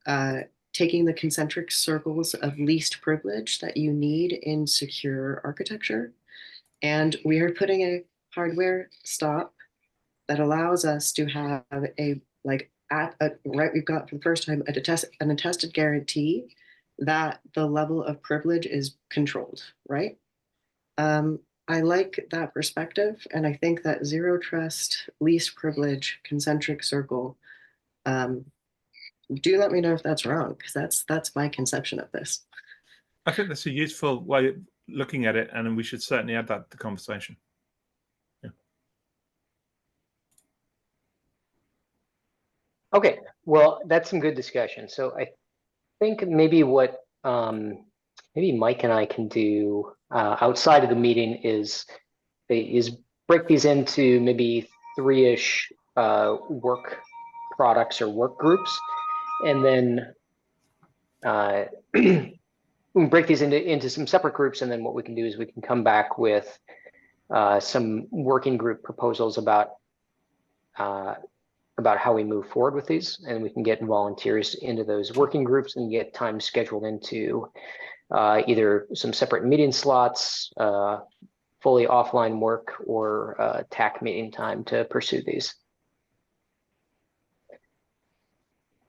taking the concentric circles of least privilege that you need in secure architecture. And we are putting a hardware stop that allows us to have we've got for the first time an attested guarantee that the level of privilege is controlled, right? I like that perspective, and I think that zero trust, least privilege, concentric circle, do let me know if that's wrong, because that's my conception of this. I think that's a useful way of looking at it, and we should certainly add that to the conversation. Yeah. Okay, well, that's some good discussion. So I think maybe what maybe Mike and I can do outside of the meeting is break these into maybe 3-ish work products or work groups, and then we can break these into some separate groups, and then what we can do is we can come back with some working group proposals about how we move forward with these, and we can get volunteers into those working groups and get time scheduled into either some separate meeting slots, fully offline work, or TAC meeting time to pursue these.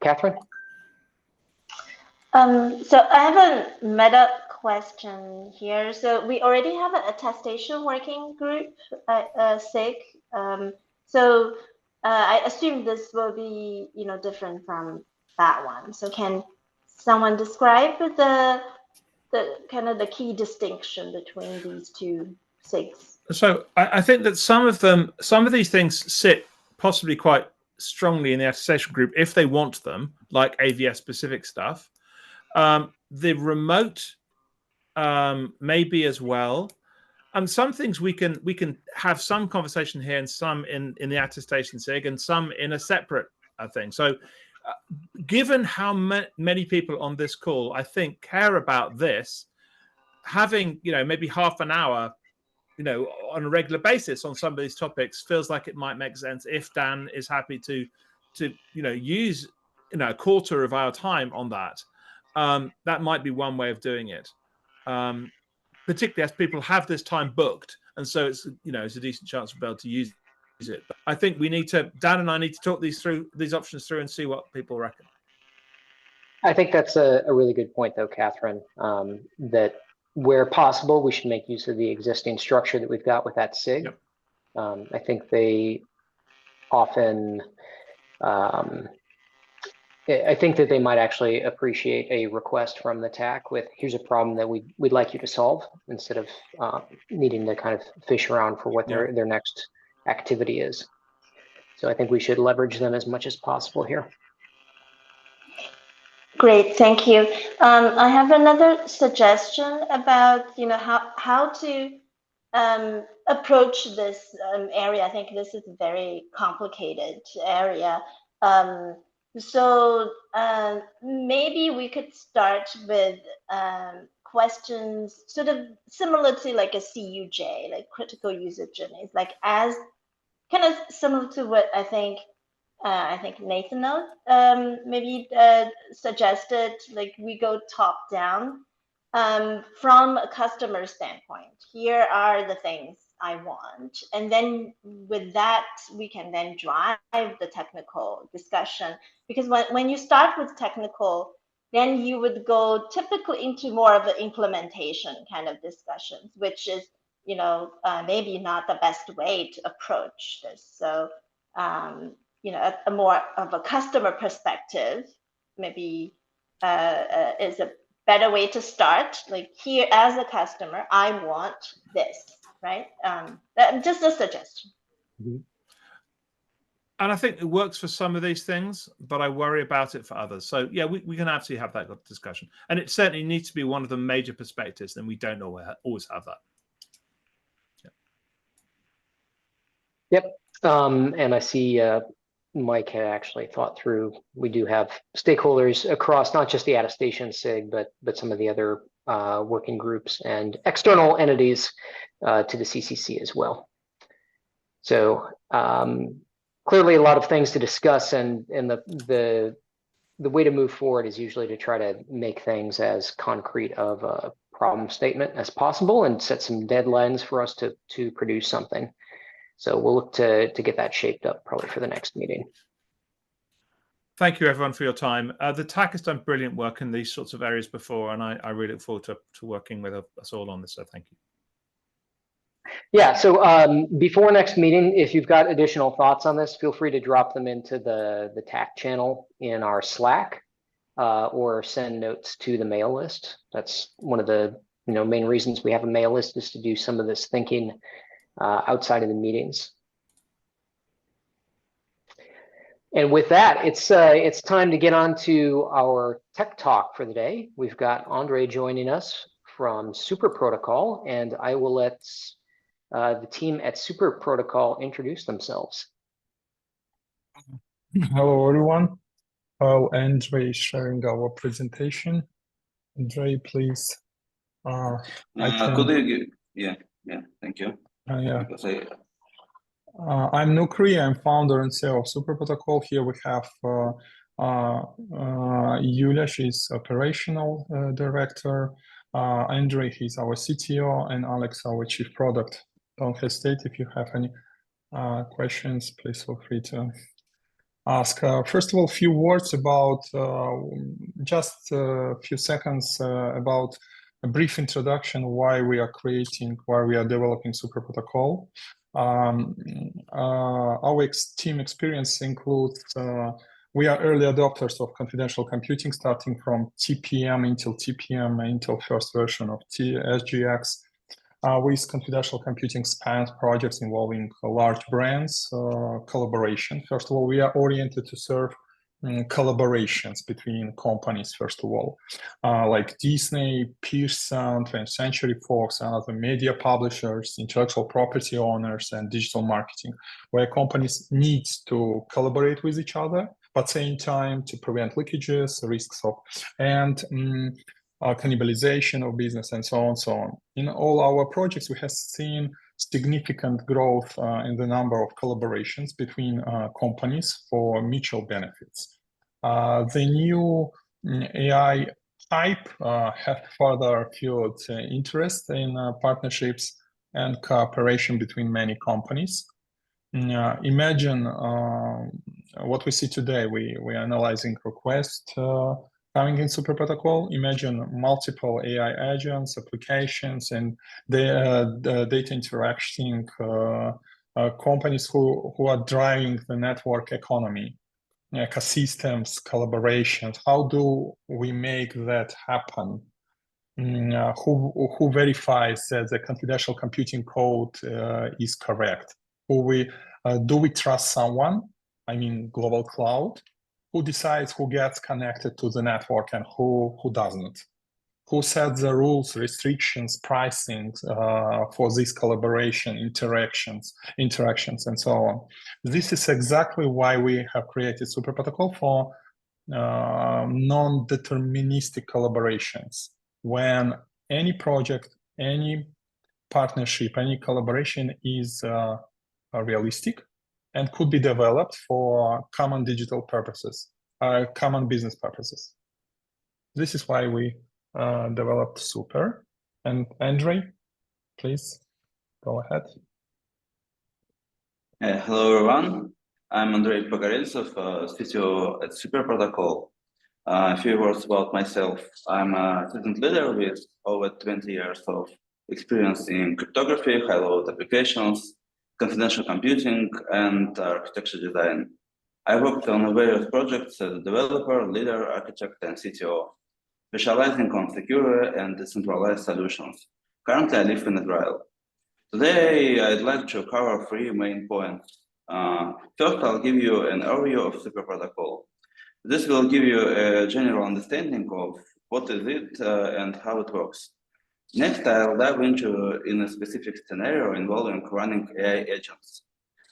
Catherine? So I have a meta question here. So we already have an attestation working group at SIG. So I assume this will be, different from that one. So can someone describe the kind of the key distinction between these two SIGs? So I think that some of these things sit possibly quite strongly in the attestation group if they want them, like AVS specific stuff. The remote maybe as well. Some things we can have some conversation here and some in the attestation SIG and some in a separate thing. So given how many people on this call, I think, care about this, having, maybe half an hour, on a regular basis on some of these topics feels like it might make sense if Dan is happy to use, a quarter of our time on that. That might be one way of doing it. Particularly as people have this time booked, and so it's it's a decent chance to be able to use it. But I think Dan and I need to talk these options through and see what people reckon. I think that's a really good point, though, Catherine. That where possible, we should make use of the existing structure that we've got with that SIG. Yep. I think they often. I think that they might actually appreciate a request from the TAC with, here's a problem that we'd like you to solve, instead of needing to kind of fish around for what their next activity is. So I think we should leverage them as much as possible here. Great, thank you. I have another suggestion about how to approach this area. I think this is a very complicated area. So maybe we could start with questions sort of similar to like a CUJ, like critical user journeys, like as kind of similar to what I think Nathan maybe suggested, like we go top down from a customer standpoint. Here are the things I want. And then with that, we can then drive the technical discussion. Because when you start with technical, then you would go typically into more of the implementation kind of discussions, which is, maybe not the best way to approach this. So, a more of a customer perspective, maybe is a better way to start. Like here, as a customer, I want this, right? Just a suggestion. Mm-hmm. And I think it works for some of these things, but I worry about it for others. So yeah, we can absolutely have that discussion. And it certainly needs to be one of the major perspectives, and we don't always have that. Yep. And I see Mike had actually thought through, we do have stakeholders across not just the attestation SIG, but some of the other working groups and external entities to the CCC as well. So clearly a lot of things to discuss, and the way to move forward is usually to try to make things as concrete of a problem statement as possible and set some deadlines for us to produce something. So we'll look to get that shaped up probably for the next meeting. Thank you, everyone, for your time. The TAC has done brilliant work in these sorts of areas before, and I really look forward to working with us all on this. So thank you. Yeah, so before next meeting, if you've got additional thoughts on this, feel free to drop them into the TAC channel in our Slack or send notes to the mail list. That's one of the main reasons we have a mail list, is to do some of this thinking outside of the meetings. And with that, it's time to get on to our tech talk for the day. We've got Andre joining us from Super Protocol, and I will let the team at Super Protocol introduce themselves. Hello, everyone. Andre is sharing our presentation. Andre, please. Yeah, thank you. Yeah. Because I I'm Nukri. I'm founder and CEO of Super Protocol. Here we have Yulia. She's operational director. Andrei, he's our CTO, and Alex, our chief product. Don't hesitate if you have any questions. Please feel free to ask. First of all, a few words about just a few seconds about a brief introduction why we are developing Super Protocol. Our team experience includes we are early adopters of confidential computing, starting from TPM, Intel first version of SGX. With confidential computing spans projects involving large brands, collaboration. First of all, we are oriented to serve collaborations between companies, first of all, like Disney, Pearson, 20th Century Fox, and other media publishers, intellectual property owners, and digital marketing, where companies need to collaborate with each other, but at the same time to prevent leakages, risks of, and cannibalization of business, and so on, so on. In all our projects, we have seen significant growth in the number of collaborations between companies for mutual benefits. The new AI hype has further fueled interest in partnerships and cooperation between many companies. Imagine what we see today. We are analyzing requests coming in Super Protocol. Imagine multiple AI agents, applications, and the data interaction companies who are driving the network economy, ecosystems, collaborations. How do we make that happen? Who verifies that the confidential computing code is correct? Do we trust someone? I mean, global cloud. Who decides who gets connected to the network and who doesn't? Who sets the rules, restrictions, pricing for this collaboration, interactions, and so on? This is exactly why we have created Super Protocol for non-deterministic collaborations. When any project, any partnership, any collaboration is realistic and could be developed for common digital purposes, common business purposes. This is why we developed Super. And Andrei, please go ahead. Hello, everyone. I'm Andrei Pogoreltsov, CTO at Super Protocol. A few words about myself. I'm a student leader with over 20 years of experience in cryptography, high-load applications, confidential computing, and architecture design. I worked on various projects as a developer, leader, architect, and CTO, specializing on secure and decentralized solutions. Currently, I live in Israel. Today, I'd like to cover 3 main points. First, I'll give you an overview of Super Protocol. This will give you a general understanding of what is it and how it works. Next, I'll dive into a specific scenario involving running AI agents.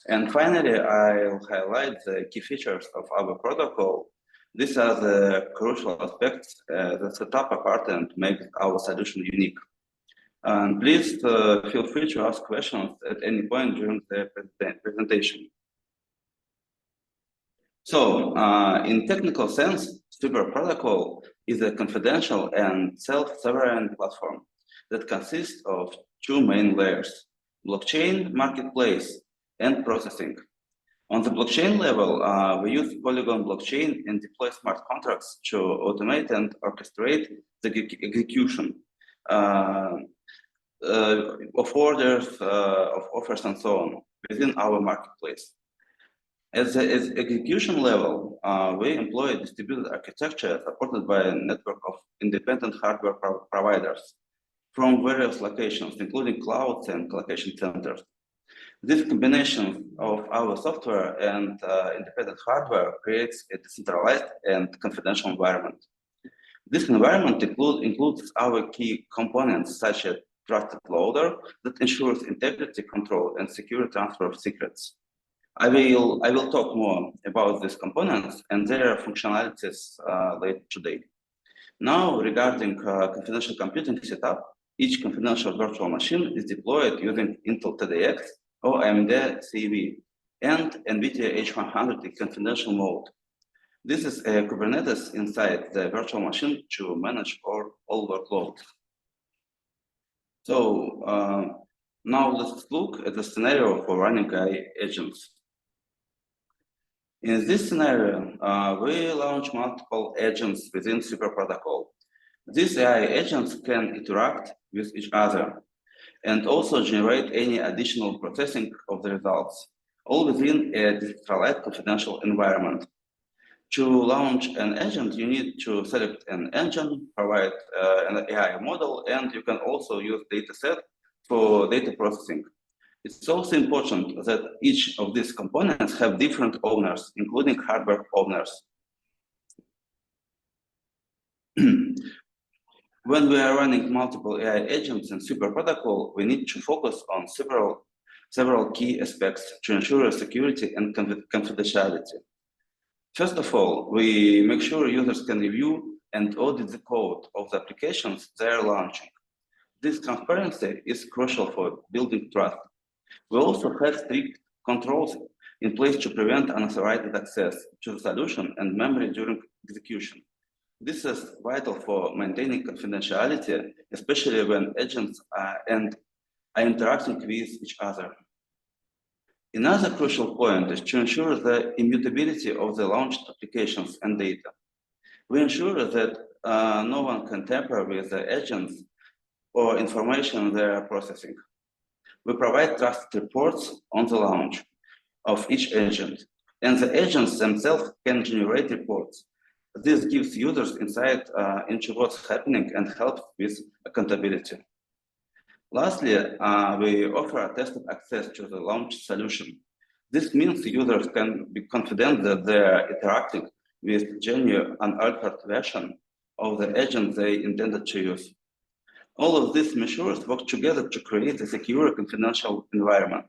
And finally, I'll highlight the key features of our protocol. These are the crucial aspects that set up apart and make our solution unique. And please feel free to ask questions at any point during the presentation. So, in technical sense, Super Protocol is a confidential and self-sovereign platform that consists of 2 main layers: blockchain, marketplace, and processing. On the blockchain level, we use Polygon blockchain and deploy smart contracts to automate and orchestrate the execution of orders, of offers, and so on within our marketplace. At the execution level, we employ a distributed architecture supported by a network of independent hardware providers from various locations, including clouds and location centers. This combination of our software and independent hardware creates a decentralized and confidential environment. This environment includes our key components, such as trusted loader that ensures integrity control and secure transfer of secrets. I will talk more about these components and their functionalities later today. Now, regarding confidential computing setup, Each confidential virtual machine is deployed using Intel TDX or AMD CV and NVIDIA H100 in confidential mode. This is a Kubernetes inside the virtual machine to manage all workloads. So now let's look at the scenario for running AI agents. In this scenario, we launch multiple agents within Super Protocol. These AI agents can interact with each other and also generate any additional processing of the results, all within a decentralized confidential environment. To launch an agent, you need to select an engine, provide an AI model, and you can also use dataset for data processing. It's also important that each of these components have different owners, including hardware owners. When we are running multiple AI agents in Super Protocol, we need to focus on several key aspects to ensure security and confidentiality. First of all, we make sure users can review and audit the code of the applications they are launching. This transparency is crucial for building trust. We also have strict controls in place to prevent unauthorized access to the solution and memory during execution. This is vital for maintaining confidentiality, especially when agents are interacting with each other. Another crucial point is to ensure the immutability of the launched applications and data. We ensure that no one can tamper with the agents or information they are processing. We provide trusted reports on the launch of each agent, and the agents themselves can generate reports. This gives users insight into what's happening and helps with accountability. Lastly, we offer tested access to the launch solution. This means users can be confident that they are interacting with genuine unaltered version of the agent they intended to use. All of these measures work together to create a secure, confidential environment.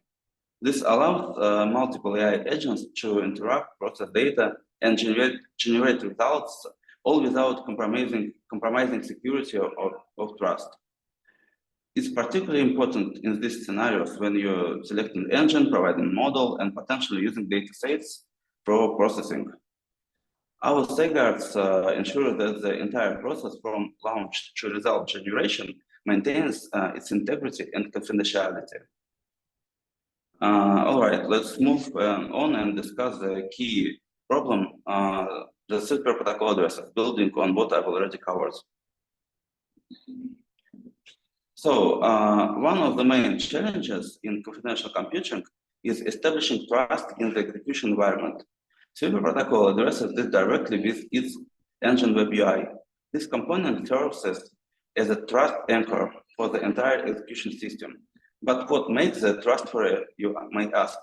This allows multiple AI agents to interact, process data, and generate results, all without compromising security or trust. It's particularly important in these scenarios when you're selecting engine, providing model, and potentially using data sets for processing. Our safeguards ensure that the entire process from launch to result generation maintains its integrity and confidentiality. All right, let's move on and discuss the key problem the Super Protocol addresses, building on what I've already covered. So one of the main challenges in confidential computing is establishing trust in the execution environment. Super Protocol addresses this directly with its engine web UI. This component serves as a trust anchor for the entire execution system. But what makes the trustworthy, you might ask?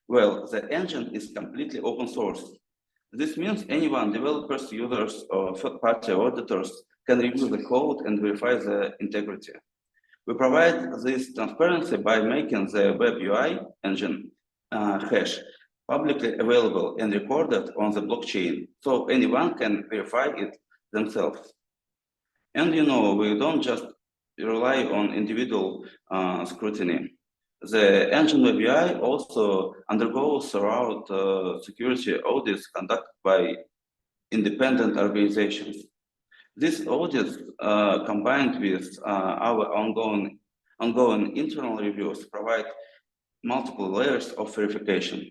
Well, the engine is completely open source. This means anyone, developers, users, or third-party auditors, can review the code and verify the integrity. We provide this transparency by making the web UI engine hash publicly available and recorded on the blockchain, so anyone can verify it themselves. And you know, we don't just rely on individual scrutiny. The engine web UI also undergoes thorough security audits conducted by independent organizations. These audits, combined with our ongoing internal reviews, provide multiple layers of verification.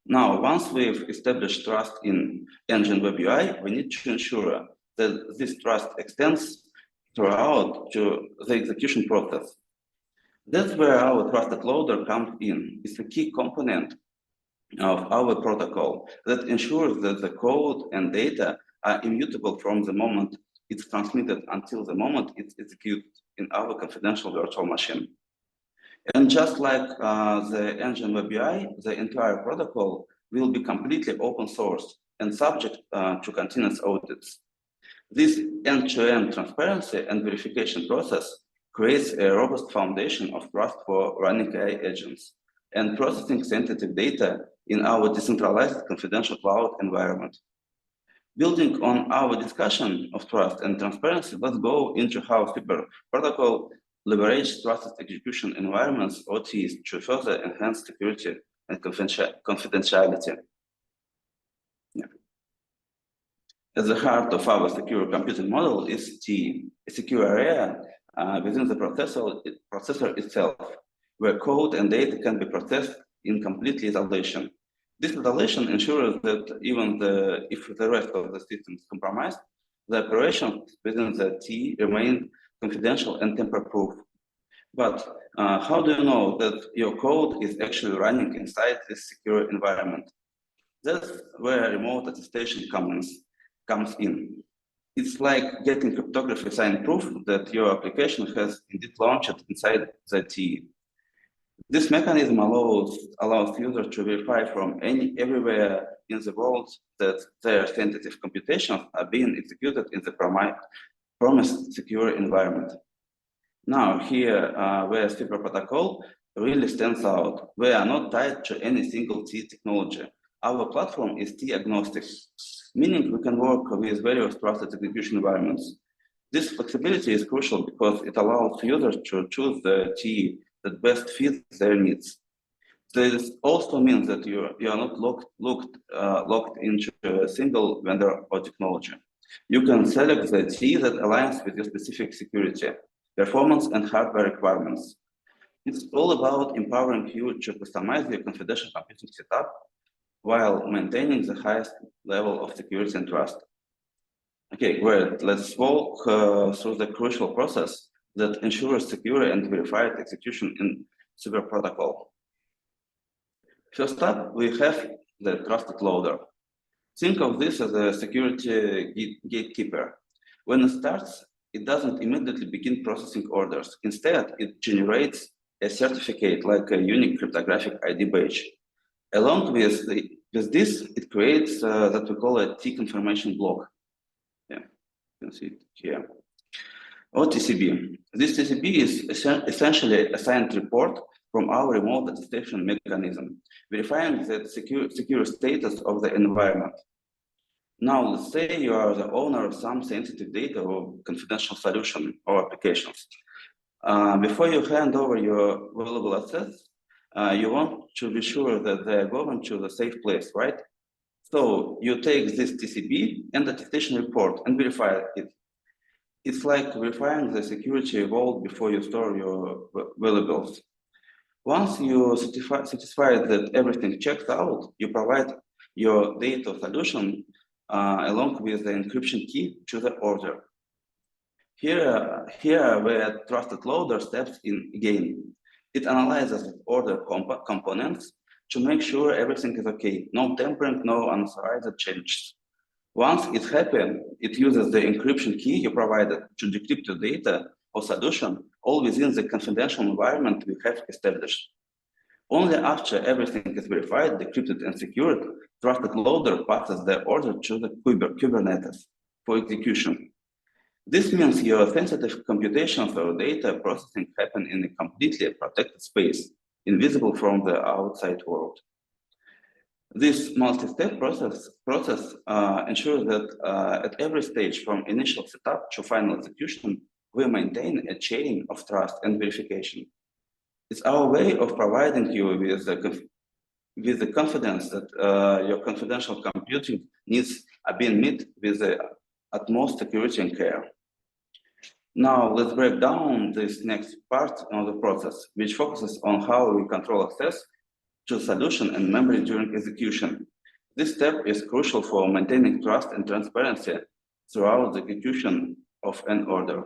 Now, once we've established trust in engine web UI, we need to ensure that this trust extends throughout to the execution process. That's where our trusted loader comes in. It's a key component of our protocol that ensures that the code and data are immutable from the moment it's transmitted until the moment it's executed in our confidential virtual machine. And just like the engine web UI, the entire protocol will be completely open source and subject to continuous audits. This end-to-end transparency and verification process creates a robust foundation of trust for running AI agents and processing sensitive data in our decentralized confidential cloud environment. Building on our discussion of trust and transparency, let's go into how Super Protocol leverages trusted execution environments, OTs, to further enhance security and confidentiality. Yeah. At the heart of our secure computing model is T, a secure area within the processor itself, where code and data can be processed in complete isolation. This isolation ensures that even if the rest of the system is compromised, the operations within the T remain confidential and tamper-proof. But how do you know that your code is actually running inside this secure environment? That's where remote attestation comes in. It's like getting cryptography sign proof that your application has indeed launched inside the T. This mechanism allows users to verify from everywhere in the world that their sensitive computations are being executed in the promised secure environment. Now here, where Super Protocol really stands out, we are not tied to any single T technology. Our platform is T agnostic, meaning we can work with various trusted execution environments. This flexibility is crucial because it allows users to choose the T that best fits their needs. This also means that you are not locked into a single vendor or technology. You can select the T that aligns with your specific security, performance, and hardware requirements. It's all about empowering you to customize your confidential computing setup while maintaining the highest level of security and trust. Okay, great. Let's walk through the crucial process that ensures secure and verified execution in Super Protocol. First up, we have the trusted loader. Think of this as a security gatekeeper. When it starts, it doesn't immediately begin processing orders. Instead, it generates a certificate like a unique cryptographic ID badge. Along with this, it creates that we call a T confirmation block. Yeah, you can see it here. Or TCB. This TCB is essentially a signed report from our remote attestation mechanism, verifying the secure status of the environment. Now, let's say you are the owner of some sensitive data or confidential solution or applications. Before you hand over your valuable assets, you want to be sure that they are going to the safe place, right? So you take this TCB and the attestation report and verify it. It's like verifying the security vault before you store your valuables. Once you satisfied that everything checks out, you provide your data solution along with the encryption key to the order. Here where trusted loader steps in again. It analyzes order components to make sure everything is okay. No tampering, no unauthorized changes. Once it happens, it uses the encryption key you provided to decrypt the data or solution, all within the confidential environment we have established. Only after everything is verified, decrypted, and secured, trusted loader passes the order to the Kubernetes for execution. This means your sensitive computations or data processing happen in a completely protected space, invisible from the outside world. This multi-step process ensures that at every stage from initial setup to final execution, we maintain a chain of trust and verification. It's our way of providing you with the confidence that your confidential computing needs are being met with the utmost security and care. Now let's break down this next part of the process, which focuses on how we control access to solution and memory during execution. This step is crucial for maintaining trust and transparency throughout the execution of an order.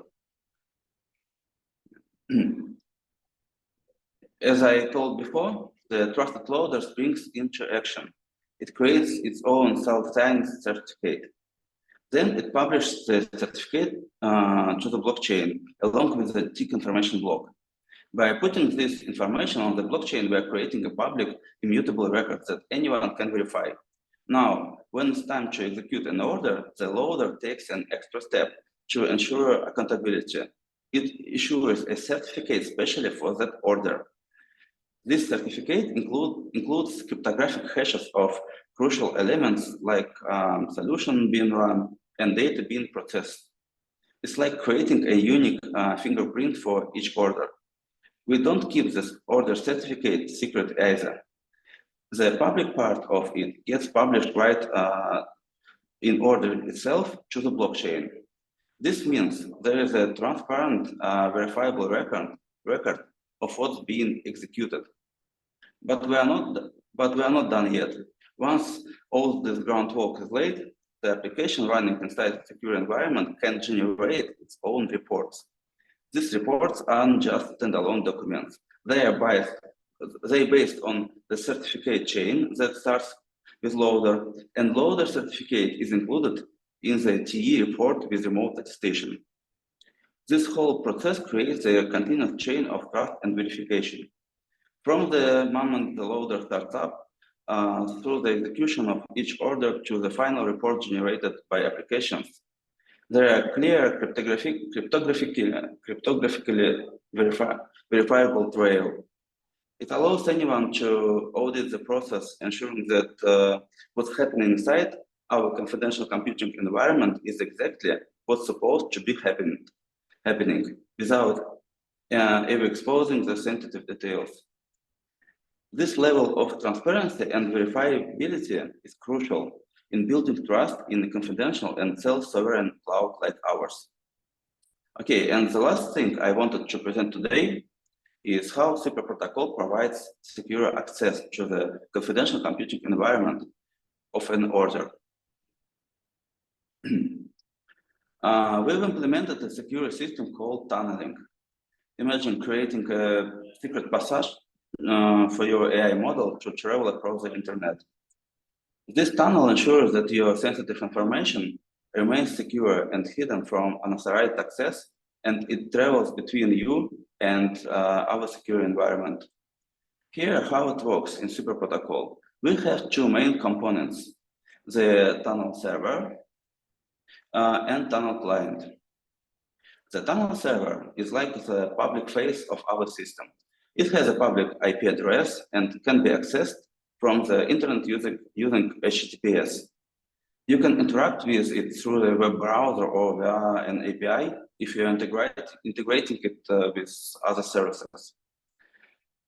As I told before, the trusted loader springs into action. It creates its own self-signed certificate. Then it publishes the certificate to the blockchain along with the T confirmation block. By putting this information on the blockchain, we are creating a public, immutable record that anyone can verify. Now, when it's time to execute an order, the loader takes an extra step to ensure accountability. It issues a certificate specially for that order. This certificate includes cryptographic hashes of crucial elements like solution being run and data being processed. It's like creating a unique fingerprint for each order. We don't keep this order certificate secret either. The public part of it gets published right in order itself to the blockchain. This means there is a transparent, verifiable record of what's being executed. But we are not done yet. Once all this groundwork is laid, the application running inside a secure environment can generate its own reports. These reports aren't just standalone documents. They are based on the certificate chain that starts with loader, and loader certificate is included in the TE report with remote attestation. This whole process creates a continuous chain of trust and verification. From the moment the loader starts up, through the execution of each order to the final report generated by applications, there are clear cryptographically verifiable trail. It allows anyone to audit the process, ensuring that what's happening inside our confidential computing environment is exactly what's supposed to be happening without ever exposing the sensitive details. This level of transparency and verifiability is crucial in building trust in a confidential and self-sovereign cloud like ours. Okay, and the last thing I wanted to present today is how Super Protocol provides secure access to the confidential computing environment of an order. We've implemented a secure system called tunneling. Imagine creating a secret passage for your AI model to travel across the internet. This tunnel ensures that your sensitive information remains secure and hidden from unauthorized access, and it travels between you and our secure environment. Here, how it works in Super Protocol. We have two main components, the tunnel server and tunnel client. The tunnel server is like the public face of our system. It has a public IP address and can be accessed from the internet using HTTPS. You can interact with it through the web browser or via an API if you're integrating it with other services.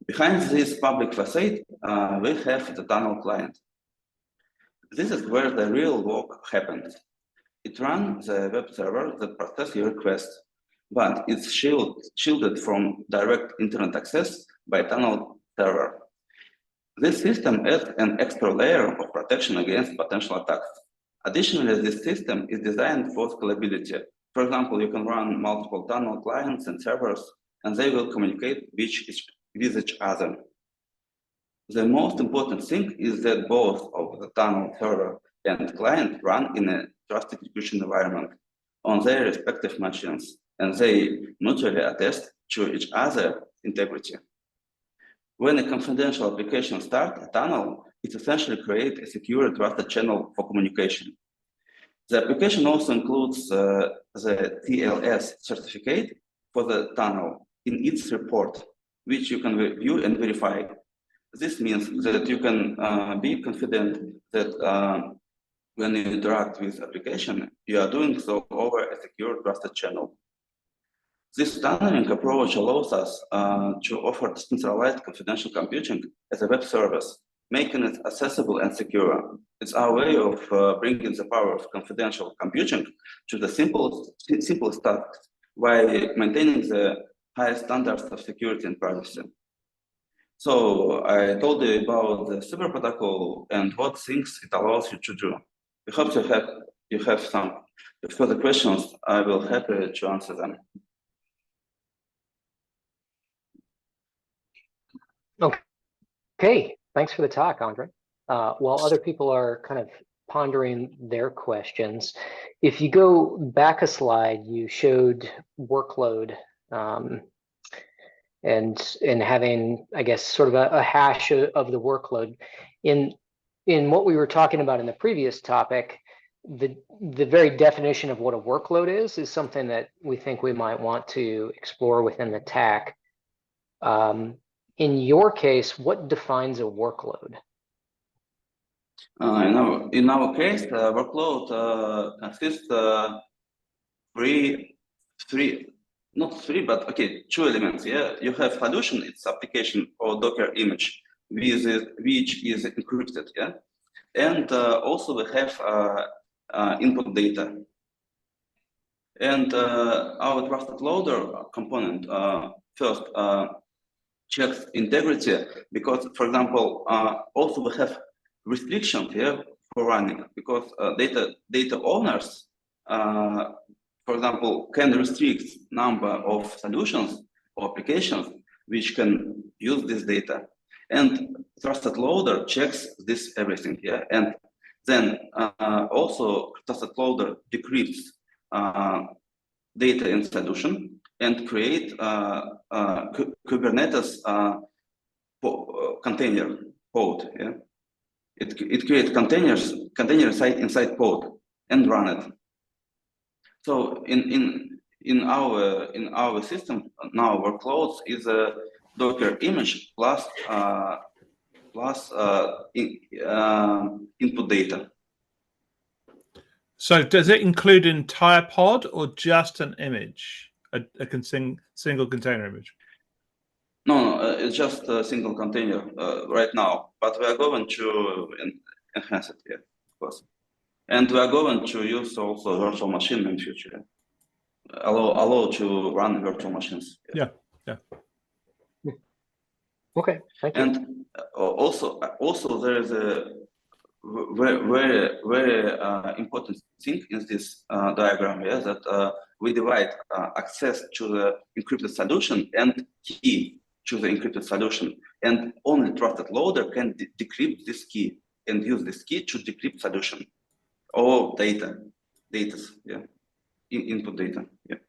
Behind this public facade, we have the tunnel client. This is where the real work happens. It runs the web server that processes your request, but it's shielded from direct internet access by tunnel server. This system adds an extra layer of protection against potential attacks. Additionally, this system is designed for scalability. For example, you can run multiple tunnel clients and servers, and they will communicate with each other. The most important thing is that both of the tunnel server and client run in a trusted execution environment on their respective machines, and they mutually attest to each other's integrity. When a confidential application starts a tunnel, it essentially creates a secure trusted channel for communication. The application also includes the TLS certificate for the tunnel in its report, which you can view and verify. This means that you can be confident that when you interact with application, you are doing so over a secure trusted channel. This tunneling approach allows us to offer decentralized confidential computing as a web service, making it accessible and secure. It's our way of bringing the power of confidential computing to the simplest tasks while maintaining the highest standards of security and privacy. So I told you about the Super Protocol and what things it allows you to do. I hope you have some further questions. I will be happy to answer them. Okay, thanks for the talk, Andre. While other people are kind of pondering their questions, if you go back a slide, you showed workload and having, I guess, sort of a hash of the workload. In what we were talking about in the previous topic, the very definition of what a workload is something that we think we might want to explore within the TAC. In your case, what defines a workload? In our case, the workload consists two elements. Yeah, you have solution, its application or Docker image, which is encrypted. Yeah, and also we have input data. And our trusted loader component first checks integrity, because, for example, also we have restrictions here for running, because data owners, for example, can restrict number of solutions or applications which can use this data. And trusted loader checks this everything here. And then also trusted loader decrypts data in solution and create Kubernetes container code. Yeah, it creates container inside code and run it. So in our system now, workloads is a Docker image plus input data. So does it include an entire pod or just an image, a single container image? No, it's just a single container right now, but we are going to enhance it, yeah, of course. And we are going to use also virtual machine in future. Allow to run virtual machines. Yeah. Okay, thank you. And also there is a very important thing in this diagram here, that we divide access to the encrypted solution and key to the encrypted solution, and only trusted loader can decrypt this key and use this key to decrypt solution or data, yeah, input data, yeah.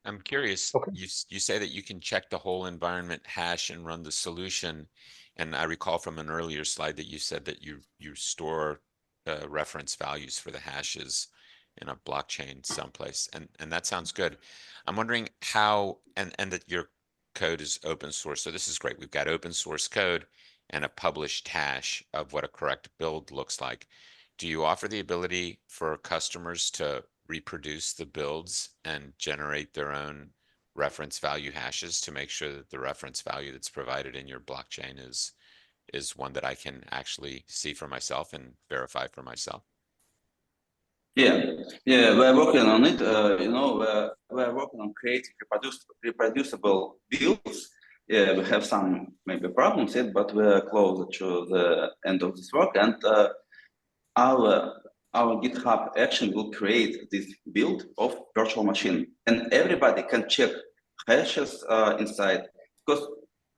I'm curious, you say that you can check the whole environment hash and run the solution. And I recall from an earlier slide that you said that you store reference values for the hashes in a blockchain someplace. And that sounds good. I'm wondering how, and that your code is open source. So this is great. We've got open source code and a published hash of what a correct build looks like. Do you offer the ability for customers to reproduce the builds and generate their own reference value hashes to make sure that the reference value that's provided in your blockchain is one that I can actually see for myself and verify for myself? Yeah, we're working on it. We're working on creating reproducible builds. Yeah, we have some maybe problems yet, but we're closer to the end of this work. And our GitHub action will create this build of virtual machine, and everybody can check hashes inside, because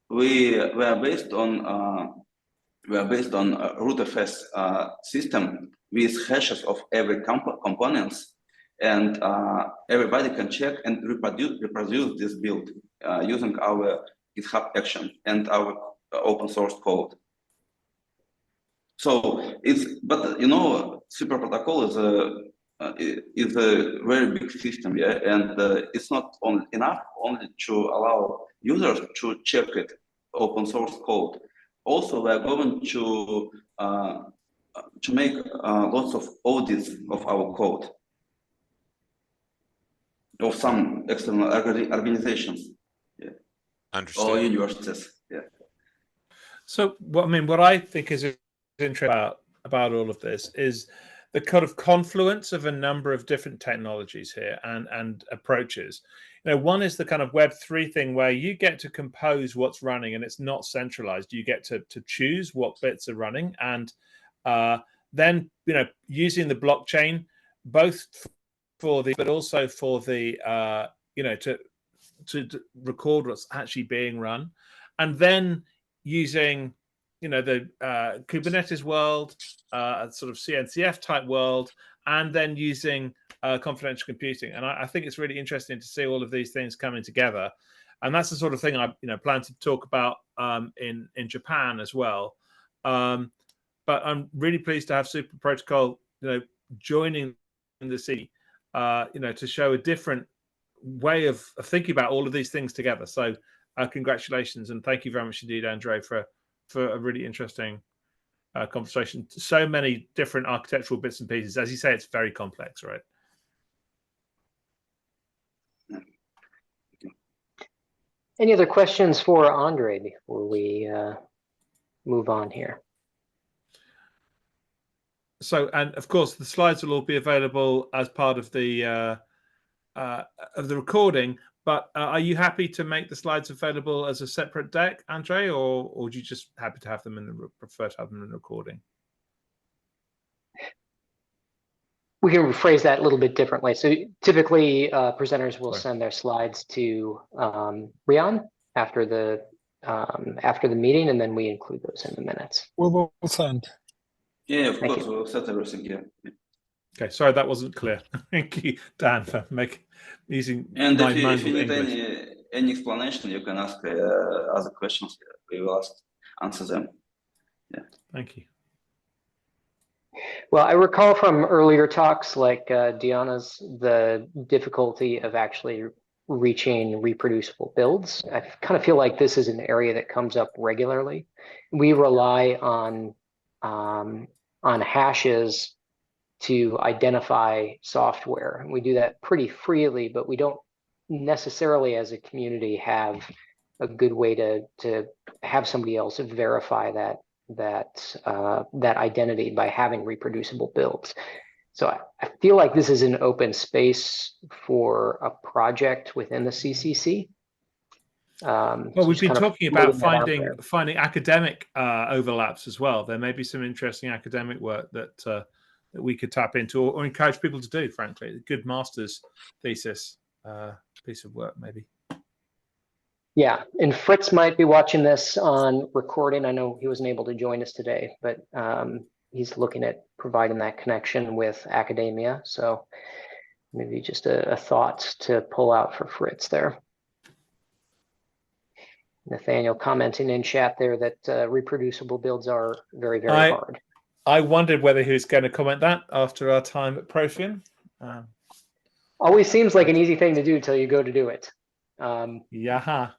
we are based on rootfs system with hashes of every components, and everybody can check and reproduce this build using our GitHub action and our open source code. So but Super Protocol is a very big system, yeah, and it's not enough only to allow users to check it, open source code. Also, we are going to make lots of audits of our code of some external organizations, yeah, or universities, yeah. So what I think is interesting about all of this is the kind of confluence of a number of different technologies here and approaches. One is the kind of Web3 thing where you get to compose what's running and it's not centralized. You get to choose what bits are running, and then using the blockchain both for the, but also for the to record what's actually being run, and then using the Kubernetes world, sort of CNCF type world, and then using confidential computing. And I think it's really interesting to see all of these things coming together. And that's the sort of thing I plan to talk about in Japan as well. But I'm really pleased to have Super Protocol joining the city, to show a different way of thinking about all of these things together. So congratulations, and thank you very much indeed, Andre, for a really interesting conversation. So many different architectural bits and pieces. As you say, it's very complex, right? Any other questions for Andre before we move on here? So, and of course, the slides will all be available as part of the recording. But are you happy to make the slides available as a separate deck, Andre, or would you just happy to have them prefer to have them in the recording? We can rephrase that a little bit differently. So typically, presenters will send their slides to Rian after the meeting, and then we include those in the minutes. We will send. Yeah, of Thank course, you. we'll set everything here. Okay, sorry that wasn't clear. Thank you, Dan, for using And my if you mangled need English. any explanation, you can ask other questions here. We will answer them. Yeah. Thank you. Well, I recall from earlier talks like Diana's, the difficulty of actually reaching reproducible builds. I kind of feel like this is an area that comes up regularly. We rely on hashes to identify software. We do that pretty freely, but we don't necessarily as a community have a good way to have somebody else verify that identity by having reproducible builds. So I feel like this is an open space for a project within the CCC. Well, so we've been talking about finding academic overlaps as well. There may be some interesting academic work that we could tap into or encourage people to do, frankly. A good master's thesis piece of work, maybe. Yeah, and Fritz might be watching this on recording. I know he wasn't able to join us today, but he's looking at providing that connection with academia. So maybe just a thought to pull out for Fritz there. Nathaniel commenting in chat there that reproducible builds are very, very hard. I wondered whether he was going to comment that after our time at Profian. Always seems like an easy thing to do till you go to do it. Yeah.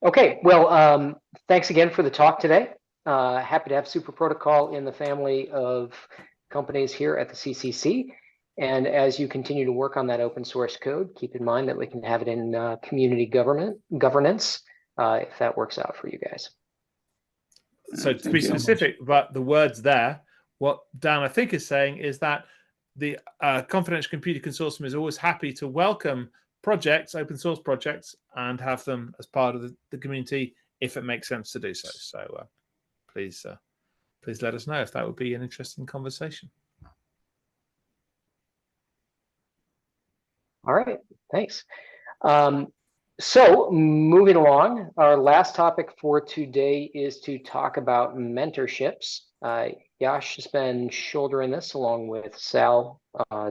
Okay, well, thanks again for the talk today. Happy to have Super Protocol in the family of companies here at the CCC. And as you continue to work on that open source code, keep in mind that we can have it in community governance if that works out for you guys. So to be specific about the words there, what Dan, I think, is saying is that the Confidential Computer Consortium is always happy to welcome projects, open source projects, and have them as part of the community if it makes sense to do so. So please let us know if that would be an interesting conversation. All right, thanks. So moving along, our last topic for today is to talk about mentorships. Yash has been shouldering this along with Sal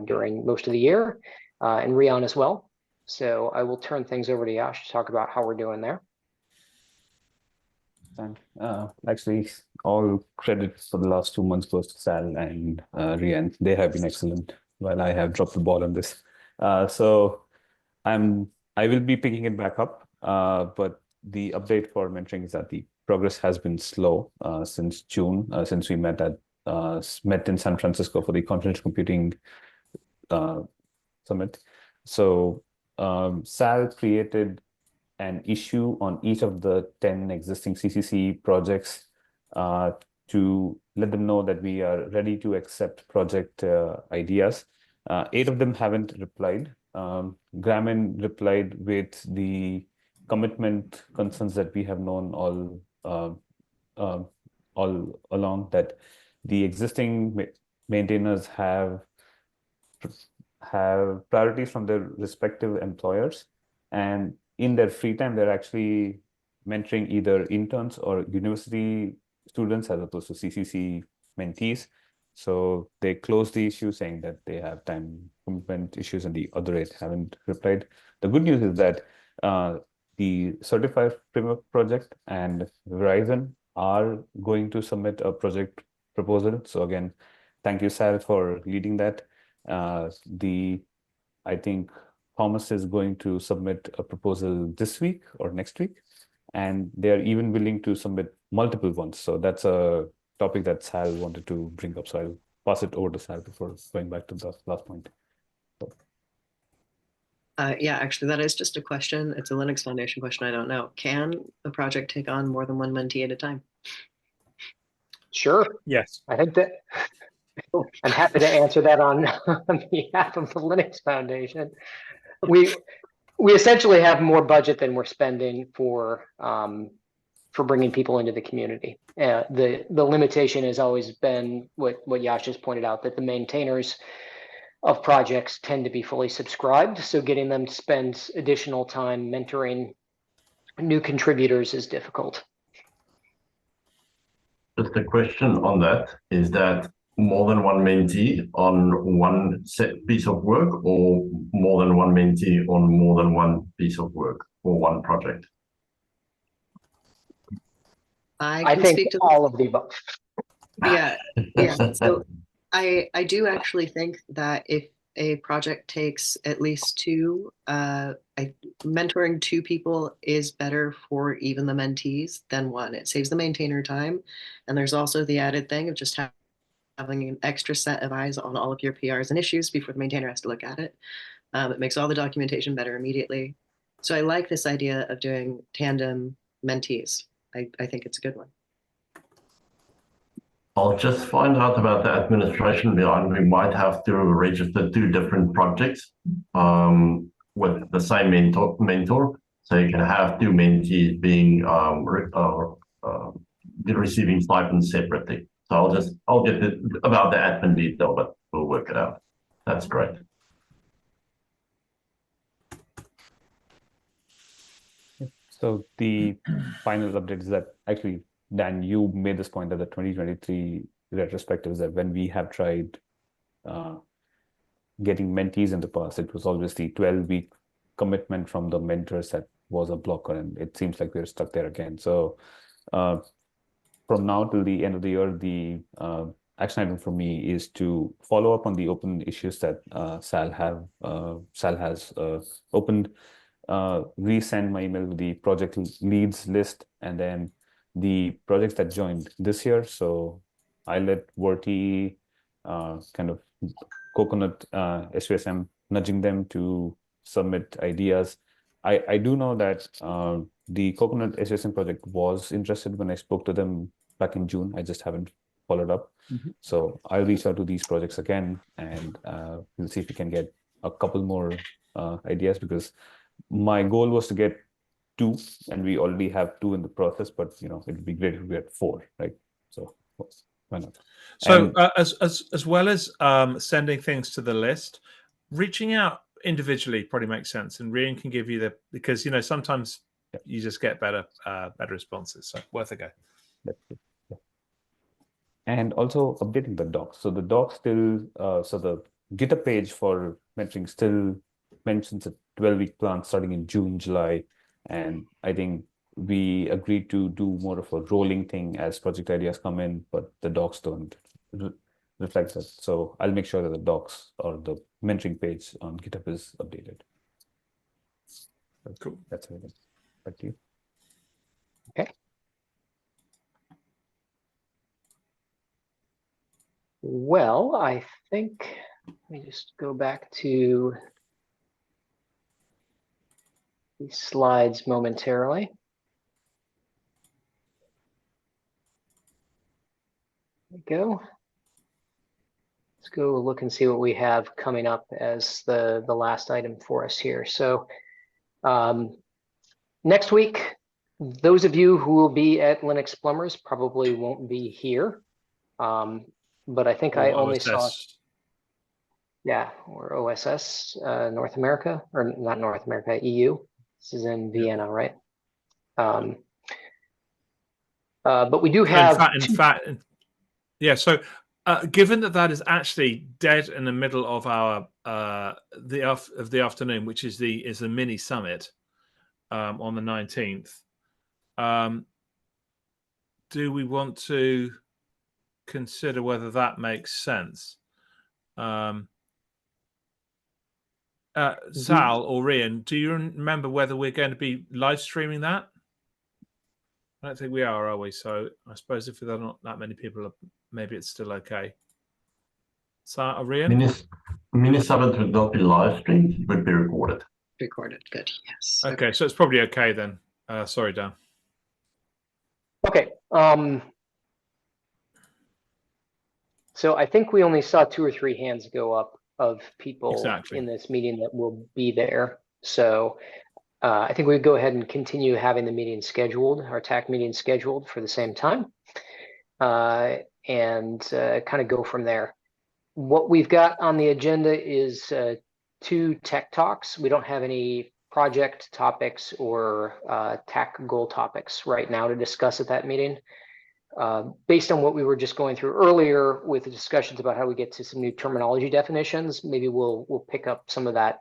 during most of the year and Rian as well. So I will turn things over to Yash to talk about how we're doing there. Actually, all credit for the last 2 months goes to Sal and Rian. They have been excellent while I have dropped the ball on this. So I will be picking it back up, but the update for mentoring is that the progress has been slow since June, since we met in San Francisco for the Confidential Computing Summit. So Sal created an issue on each of the 10 existing CCC projects to let them know that we are ready to accept project ideas. 8 of them haven't replied. Gramin replied with the commitment concerns that we have known all along, that the existing maintainers have priorities from their respective employers, and in their free time they're actually mentoring either interns or university students as opposed to CCC mentees. So they closed the issue saying that they have time commitment issues, and the other 8 haven't replied. The good news is that the Certified Framework project and Verizon are going to submit a project proposal. So again, thank you, Sal, for leading that. I think Thomas is going to submit a proposal this week or next week, and they are even willing to submit multiple ones. So that's a topic that Sal wanted to bring up. So I'll pass it over to Sal before going back to the last point. Yeah, actually, that is just a question. It's a Linux Foundation question. I don't know. Can a project take on more than one mentee at a time? Sure. Yes. I think that I'm happy to answer that on behalf of the Linux Foundation. We essentially have more budget than we're spending for bringing people into the community. The limitation has always been what Yash just pointed out, that the maintainers of projects tend to be fully subscribed. So getting them to spend additional time mentoring new contributors is difficult. Just a question on that. Is that more than one mentee on one set piece of work, or more than one mentee on more than one piece of work or one project? I can think speak to all of the above. Yeah, yeah. So I do actually think that if a project takes at least two, mentoring two people is better for even the mentees than one. It saves the maintainer time. And there's also the added thing of just having an extra set of eyes on all of your PRs and issues before the maintainer has to look at it. It makes all the documentation better immediately. So I like this idea of doing tandem mentees. I think it's a good one. I'll just find out about the administration behind. We might have to register two different projects with the same mentor. So you can have two mentees being receiving stipends separately. So I'll get about the admin detail, but we'll work it out. That's great. So the final update is that actually, Dan, you made this point that the 2023 retrospective is that when we have tried getting mentees in the past, it was always the 12-week commitment from the mentors that was a blocker, and it seems like we're stuck there again. So from now till the end of the year, the action item for me is to follow up on the open issues that Sal has opened, resend my email with the project leads list, and then the projects that joined this year. So I let Verti, kind of Coconut, SUSM, nudging them to submit ideas. I do know that the Coconut SUSM project was interested when I spoke to them back in June. I just haven't followed up. So I'll reach out to these projects again, and we'll see if we can get a couple more ideas, because my goal was to get 2, and we already have 2 in the process, but it'd be great if we had 4, right? So why not? So as well as sending things to the list, reaching out individually probably makes sense, and Rian can give you because sometimes you just get better responses. So worth a go. And also updating the docs. So the docs still, so the GitHub page for mentoring still mentions a 12-week plan starting in June, July. And I think we agreed to do more of a rolling thing as project ideas come in, but the docs don't reflect that. So I'll make sure that the docs or the mentoring page on GitHub is updated. Cool. That's everything. Back to you. Okay. Well, I think, let me just go back to these slides momentarily. There we go. Let's go look and see what we have coming up as the last item for us here. So next week, those of you who will be at Linux Plumbers probably won't be here. But I think I only saw, or OSS, North America, or not North America, EU. This is in Vienna, right? But we do have. In fact, yeah. So given that is actually dead in the middle of our the afternoon, which is the mini summit on the 19th, do we want to consider whether that makes sense? Sal or Rian, do you remember whether we're going to be live streaming that? I don't think we are we? So I suppose if there are not that many people, maybe it's still okay. So, Rian? Mini Summit will not be live streamed, it will be recorded. Recorded, good, yes. Okay, so it's probably okay then. Sorry, Dan. Okay. So I think we only saw 2 or 3 hands go up of people in this meeting that will be there. So I think we would go ahead and continue having the meeting scheduled, our TAC meeting scheduled for the same time, and kind of go from there. What we've got on the agenda is 2 tech talks. We don't have any project topics or TAC goal topics right now to discuss at that meeting. Based on what we were just going through earlier with the discussions about how we get to some new terminology definitions, maybe we'll pick up some of that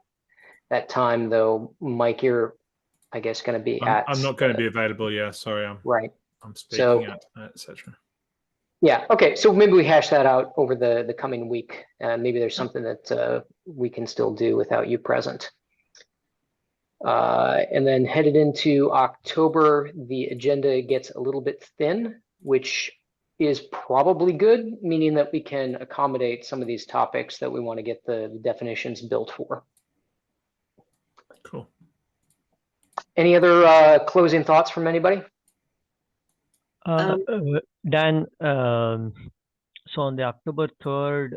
time, though. Mike, you're, I guess, going to be I'm not going to be available. Yeah, sorry. I'm speaking at etc. Yeah. Okay. So maybe we hash that out over the coming week. Maybe there's something that we can still do without you present. And then headed into October, the agenda gets a little bit thin, which is probably good, meaning that we can accommodate some of these topics that we want to get the definitions built for. Cool. Any other closing thoughts from anybody? Dan, so on the October 3rd,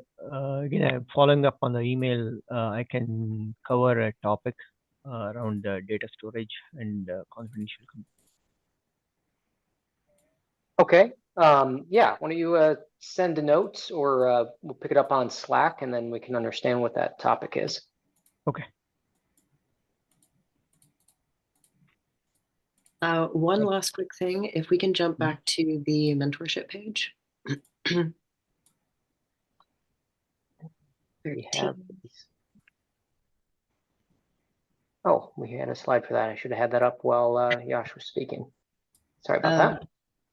again, following up on the email, I can cover a topic around data storage and confidential. Okay. Yeah. Why don't you send a note, or we'll pick it up on Slack, and then we can understand what that topic is. Okay. One last quick thing, if we can jump back to the mentorship page. We have these. Oh, we had a slide for that. I should have had that up while Yash was speaking. Sorry about that.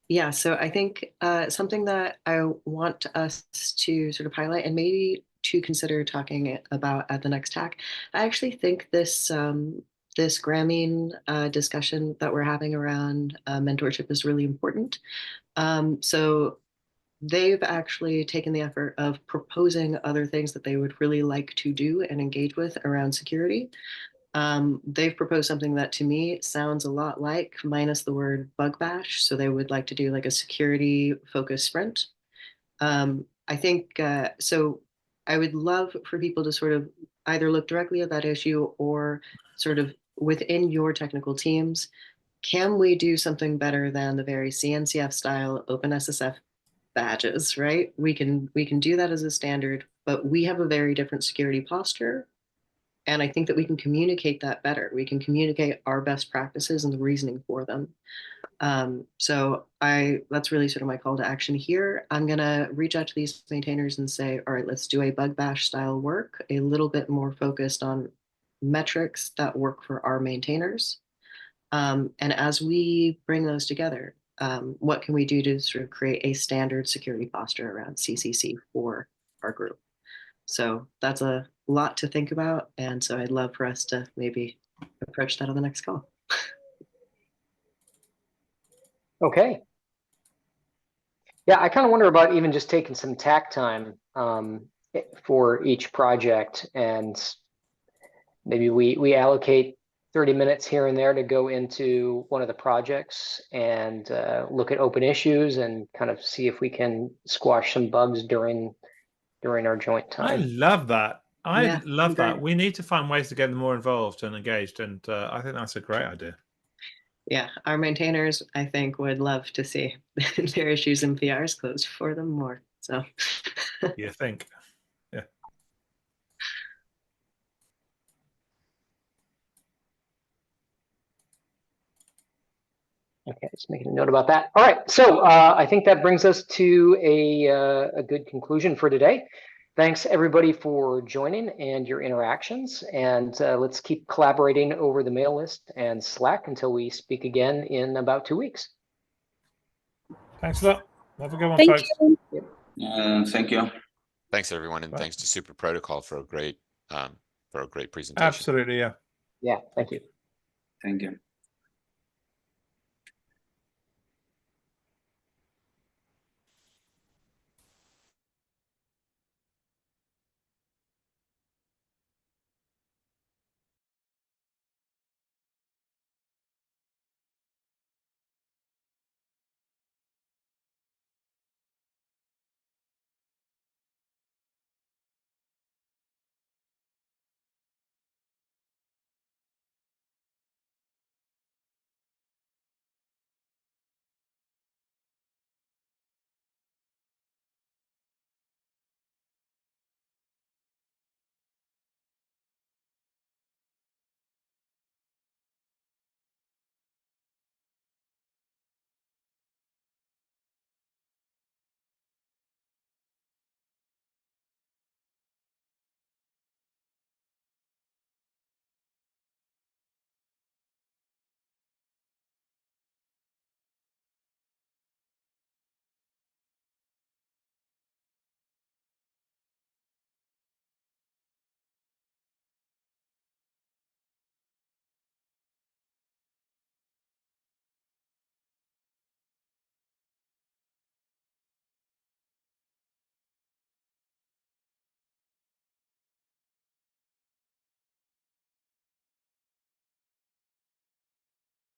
Yeah, so I think something that I want us to sort of highlight and maybe to consider talking about at the next TAC, I actually think this this Grammene discussion that we're having around mentorship is really important. So they've actually taken the effort of proposing other things that they would really like to do and engage with around security. They've proposed something that to me sounds a lot like, minus the word bug bash. So they would like to do like a security focused sprint. I think, so I would love for people to sort of either look directly at that issue or sort of within your technical teams. Can we do something better than the very CNCF style OpenSSF badges, right? We can do that as a standard, but we have a very different security posture. And I think that we can communicate that better. We can communicate our best practices and the reasoning for them. So that's really sort of my call to action here. I'm gonna reach out to these maintainers and say, all right, let's do a bug bash style work, a little bit more focused on metrics that work for our maintainers. And as we bring those together, what can we do to sort of create a standard security posture around CCC for our group? So that's a lot to think about. And so I'd love for us to maybe approach that on the next call. Okay. Yeah, I kind of wonder about even just taking some TAC time for each project, and maybe we allocate 30 minutes here and there to go into one of the projects and look at open issues and kind of see if we can squash some bugs during our joint time. I love that. Yeah, love that. great. We need to find ways to get them more involved and engaged, and I think that's a great idea. Yeah, our maintainers, I think, would love to see their issues and PRs closed for them more. So You think? Yeah. Okay, just making a note about that. All right, so I think that brings us to a good conclusion for today. Thanks everybody for joining and your interactions, and let's keep collaborating over the mail list and Slack until we speak again in about 2 weeks. Thanks a lot. Have a good one, Thank folks. you. Thank you. Thanks everyone, and thanks to Super Protocol for a great presentation. Absolutely, yeah. Yeah, thank you. Thank you.